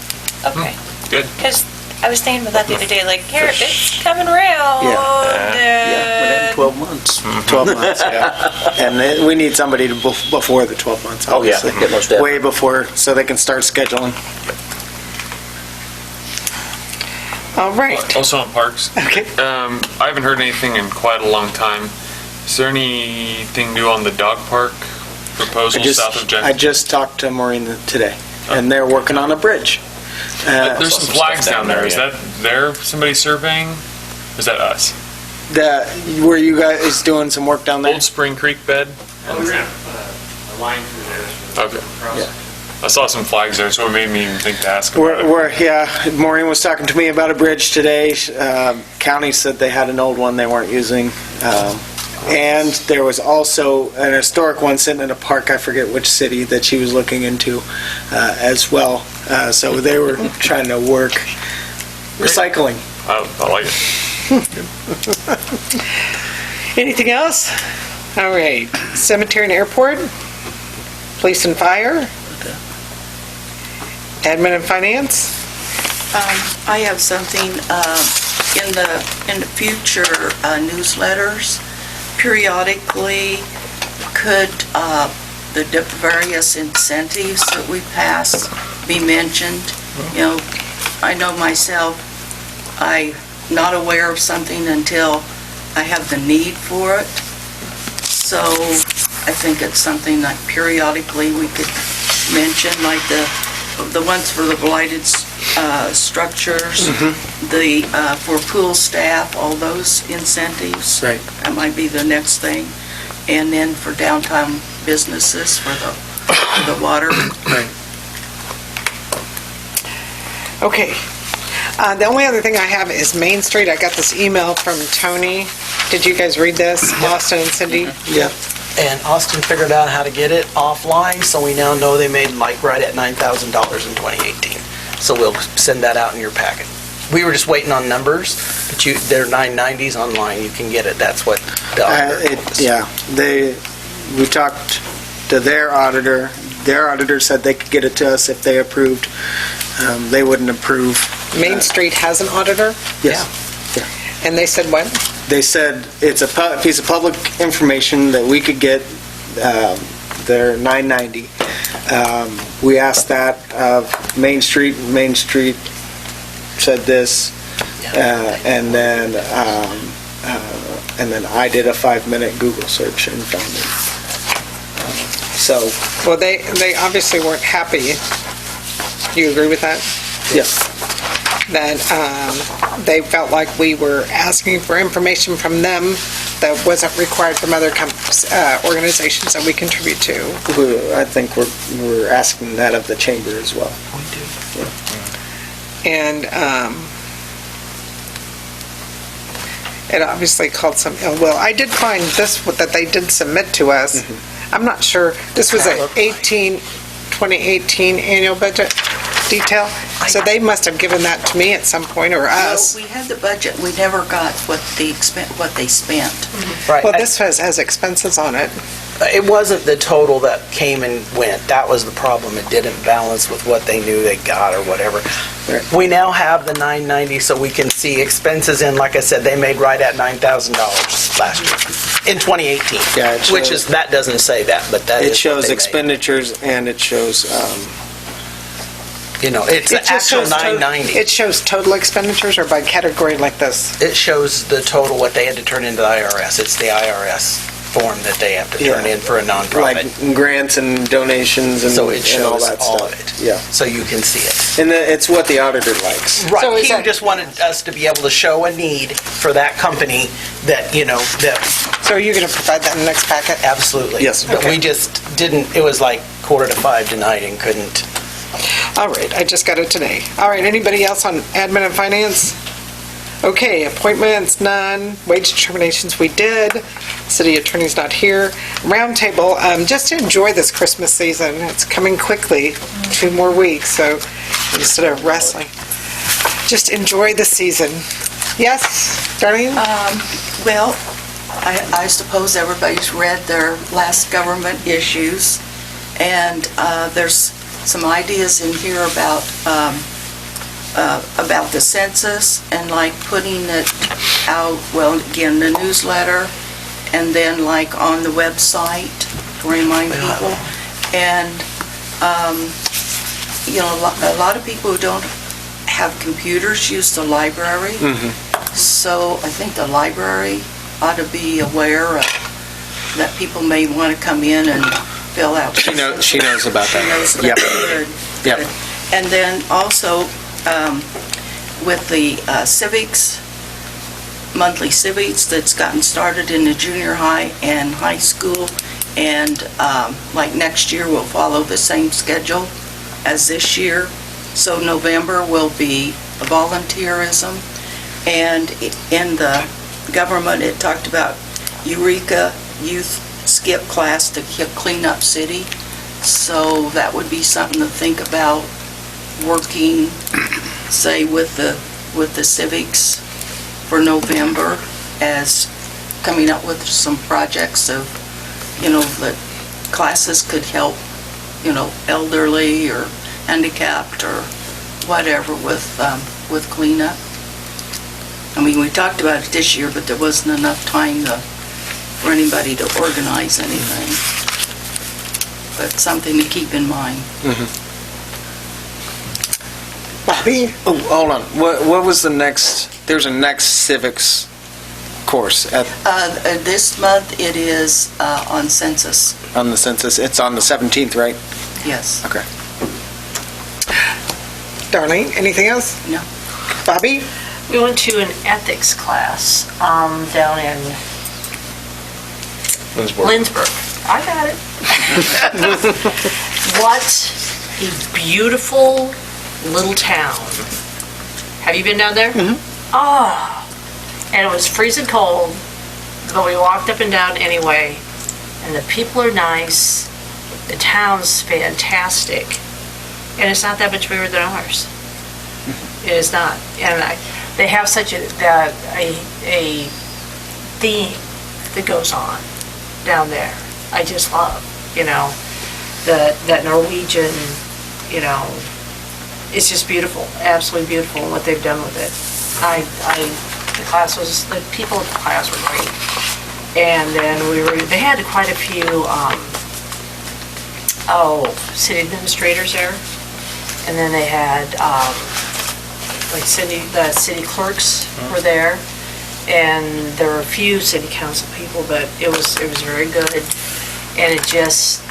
Okay. Good. Because I was thinking about that the other day, like, here, it's coming around. Yeah, within 12 months. 12 months, yeah. And we need somebody to before the 12 months, Oh, yeah, obviously. get most definitely. Way before, so they can start scheduling. All right. Also on parks, Okay. I haven't heard anything in quite a long time. Is there anything new on the dog park proposal south of I Jackson? just talked to Maureen today, and they're working on a bridge. There's some flags down there. Is that somebody surveying? Is that us? Were you guys doing some work down there? Old Spring Creek bed? We're gonna put a line through there. Okay. Yeah. I saw some flags there, so it made me even think to ask about it. Maureen was talking to me about a bridge today. County said they had an old one they weren't using. And there was also an historic one sitting in a park, I forget which city, that she was looking into as well. So they were trying to work recycling. I like it. Anything else? All right. Cemetery and Airport, Police and Fire, Admin and Finance. I have something, in the future newsletters, periodically, could the various incentives that we pass be mentioned? You know, I know myself, I'm not aware of something until I have the need for it. So I think it's something that periodically we could mention, like the ones for the blighted structures, the for pool staff, all those incentives. Right. That might be the next thing. And then for downtown businesses for the water. Right. Okay. The only other thing I have is Main Street. I got this email from Tony. Did you guys read this, Austin and Cindy? Yeah. And Austin figured out how to get it offline, so we now know they made like right at $9,000 in 2018. So we'll send that out in your packet. We were just waiting on numbers, but they're 990s online. You can get it. That's what the auditor told us. Yeah, we talked to their auditor. Their auditor said they could get it to us if they approved. They wouldn't approve. Main Street has an auditor, Yes. and they said what? they said it's a piece of public information that we could get, their 990. We asked that of Main Street, and Main Street said this, and then I did a 5-minute Google search and found it. So, Well, they obviously weren't happy. Do you agree with that? yeah. That they felt like we were asking for information from them that wasn't required from other organizations that we contribute to. I think we're asking that of the chamber as well. And it obviously called some ill will. I did find this, that they did submit to us. I'm not sure, this was a 2018 annual budget detail, so they must have given that to me at some point, or us. No, we had the budget, we never got what they spent. Right. Well, this has expenses on it. It wasn't the total that came and went. That was the problem. It didn't balance with what they knew they got or whatever. We now have the 990, so we can see expenses in, like I said, they made right at $9,000 last year, in 2018. Yeah, it Which shows- is, that doesn't say that, but that is It what shows they made. expenditures and it shows, You know, it's the It just actual shows 990. It shows total expenditures or by category like this? It shows the total, what they had to turn into the IRS. It's the IRS form that they have to turn Yeah. in for a nonprofit. like grants and donations and So it and all shows that all stuff. of it. Yeah. So you can see it. And it's what the auditor likes. So Right, is he that- just wanted us to be able to show a need for that company that, you know, that, So are you going to provide that in the next packet? absolutely. Yes. But Okay. we just didn't, it was like 4:45 tonight and couldn't. All right, I just got it today. All right, anybody else on admin and finance? Okay, appointments, none. Wage determinations, we did. City attorney's not here. Roundtable, just to enjoy this Christmas season. It's coming quickly, 2 more weeks, so instead of wrestling, just enjoy the season. Yes, Darlene? Well, I suppose everybody's read their last government issues, and there's some ideas in here about the census and like putting it out, well, again, the newsletter, and then like on the website to remind people. And, you know, a lot of people who don't have computers use the library. So I think the library ought to be aware of that people may want to come in and fill out. She knows about that. She knows Yep. about it. Yep. Good. And then also, with the civics, monthly civics that's gotten started in the junior high and high school, and like next year we'll follow the same schedule as this year. So November will be volunteerism, and in the government it talked about Eureka Youth Skip class to clean up city. So that would be something to think about, working, say, with the civics for November, as coming up with some projects of, you know, that classes could help, you know, elderly or handicapped or whatever with cleanup. I mean, we talked about it this year, but there wasn't enough time for anybody to organize anything. But something to keep in mind. Bobby? Oh, hold on. What was the next, there's a next civics course This month it is on census, on the census. It's on the 17th, right? yes. Okay. Darlene, anything else? No. Bobby? We went to an ethics class down in Lindsborg. I got it. What a beautiful little town. Have you been down there? Oh, and it was freezing cold, but we walked up and down anyway, and the people are nice, the town's fantastic, and it's not that much bigger than ours. It is not. And they have such a theme that goes on down there. I just love, you know, that Norwegian, you know, it's just beautiful, absolutely beautiful what they've done with it. The people in the class were great. And then they had quite a few, city administrators there. And then they had, the city clerks were there. And there were a few city council people, but it was very good. And it just,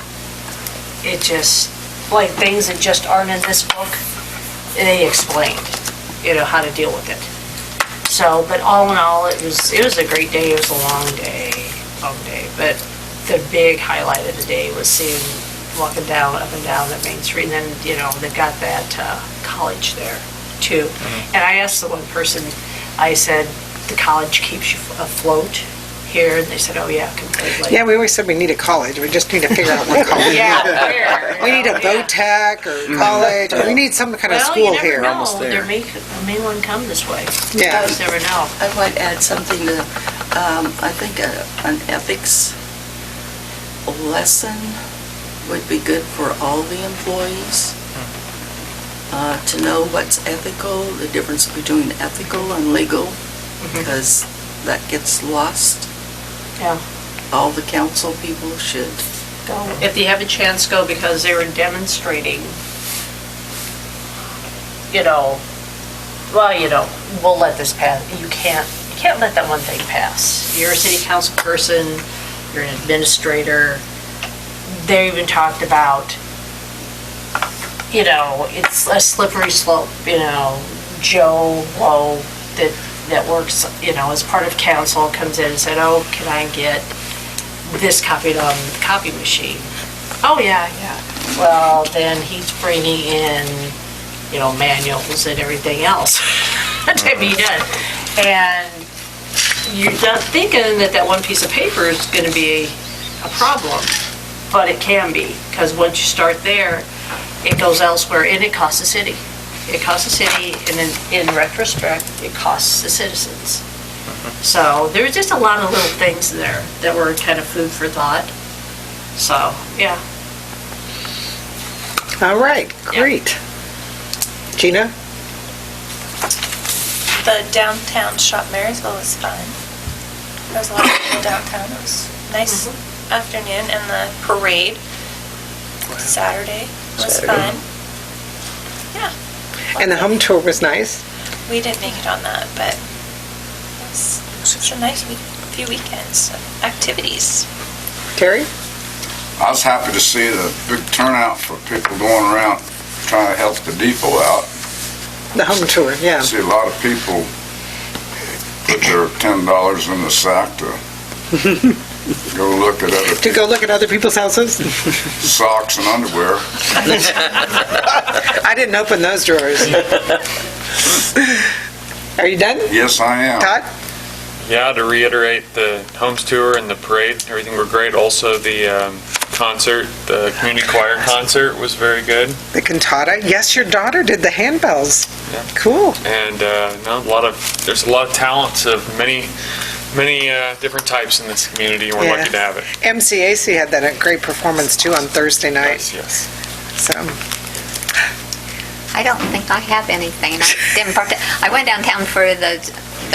like things that just aren't in this book, they explained, how to deal with it. So, but all in all, it was a great day. It was a long day. But the big highlight of the day was walking up and down that Main Street. And then, they've got that college there too. And I asked the one person, I said, the college keeps you afloat here? And they said, oh yeah, completely. Yeah, we always said we need a college. We just need to figure out what college. Yeah, where? We need a VOTEC or college. Or we need some kind of school you never here. know. Almost there. There may one come this way. Yeah. You just never know. I might add something to, I think an ethics lesson would be good for all the employees. To know what's ethical, the difference between ethical and legal, because that gets lost. Yeah. All the council people should. Go. If you have a chance, go, because they were demonstrating, we'll let this pass. You can't let that one thing pass. You're a city council person, you're an administrator. They even talked about, it's a slippery slope, Joe Blow that works, as part of council comes in and said, oh, can I get this copied on the copy machine? Oh, yeah. Well, then he's bringing in, manuals and everything else to be done. And you're not thinking that one piece of paper is going to be a problem, but it can be, because once you start there, it goes elsewhere, and it costs the city. It costs the city, and then in retrospect, it costs the citizens. So there was just a lot of little things there that were kind of food for thought. So, yeah. All right, great. Gina? The downtown shop Marysville was fun. There was a lot of people downtown. It was a nice afternoon, and the parade Saturday was fun. Yeah. And the home tour was nice. We didn't make it on that, but it was a nice few weekends of activities. Terry? I was happy to see the big turnout for people going around trying to help the depot out. The home tour, yeah. See a lot of people put their $10 in the sack to go look at other To go look at other people's houses? socks and underwear. I didn't open those drawers. Are you done? Yes, I am. Todd? Yeah, to reiterate, the homes tour and the parade, everything were great. Also, the concert, the community choir concert was very good. The cantata? Yes, your daughter did the handbells. Yeah. Cool. And there's a lot of talents of many different types in this community, and we're lucky to have it. MCAC had that great performance too on Thursday night. Yes. So, I don't think I have anything. I went downtown for the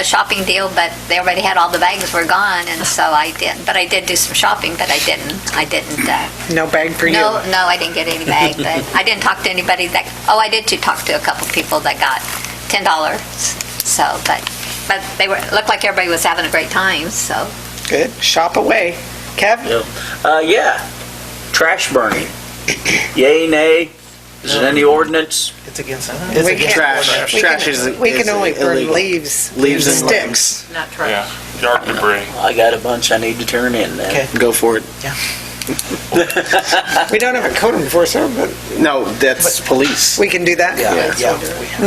shopping deal, but they already had all the bags were gone, and so I didn't. But I did do some shopping, but I didn't. no bag for you. No, I didn't get any bag. But I didn't talk to anybody that. Oh, I did talk to a couple people that got $10. So, but they looked like everybody was having a great time. So Good. Shop away. Kev? Yeah. Trash burning. Yay, nay? Is it in the ordinance? It's against it. We can't- Trash. we Trash can- is We can only burn illegal. leaves. Leaves and sticks. Not trash. Yeah, yard debris. I got a bunch I need to turn in then. Okay. Go for it. We don't have a code enforcer, but No, that's police. we can do that? Yeah.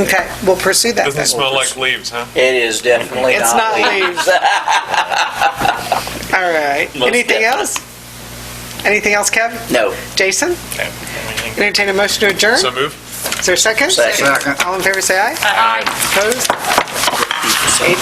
Okay, we'll pursue that Doesn't then. smell like leaves, huh? It is definitely It's not leaves. All right. Most Anything else? Anything else, Kev? No. Jason? Okay. Entertain a motion to adjourn? So move. Is there a second? Second. All in favor, say aye. Aye. Opposed? 8:40.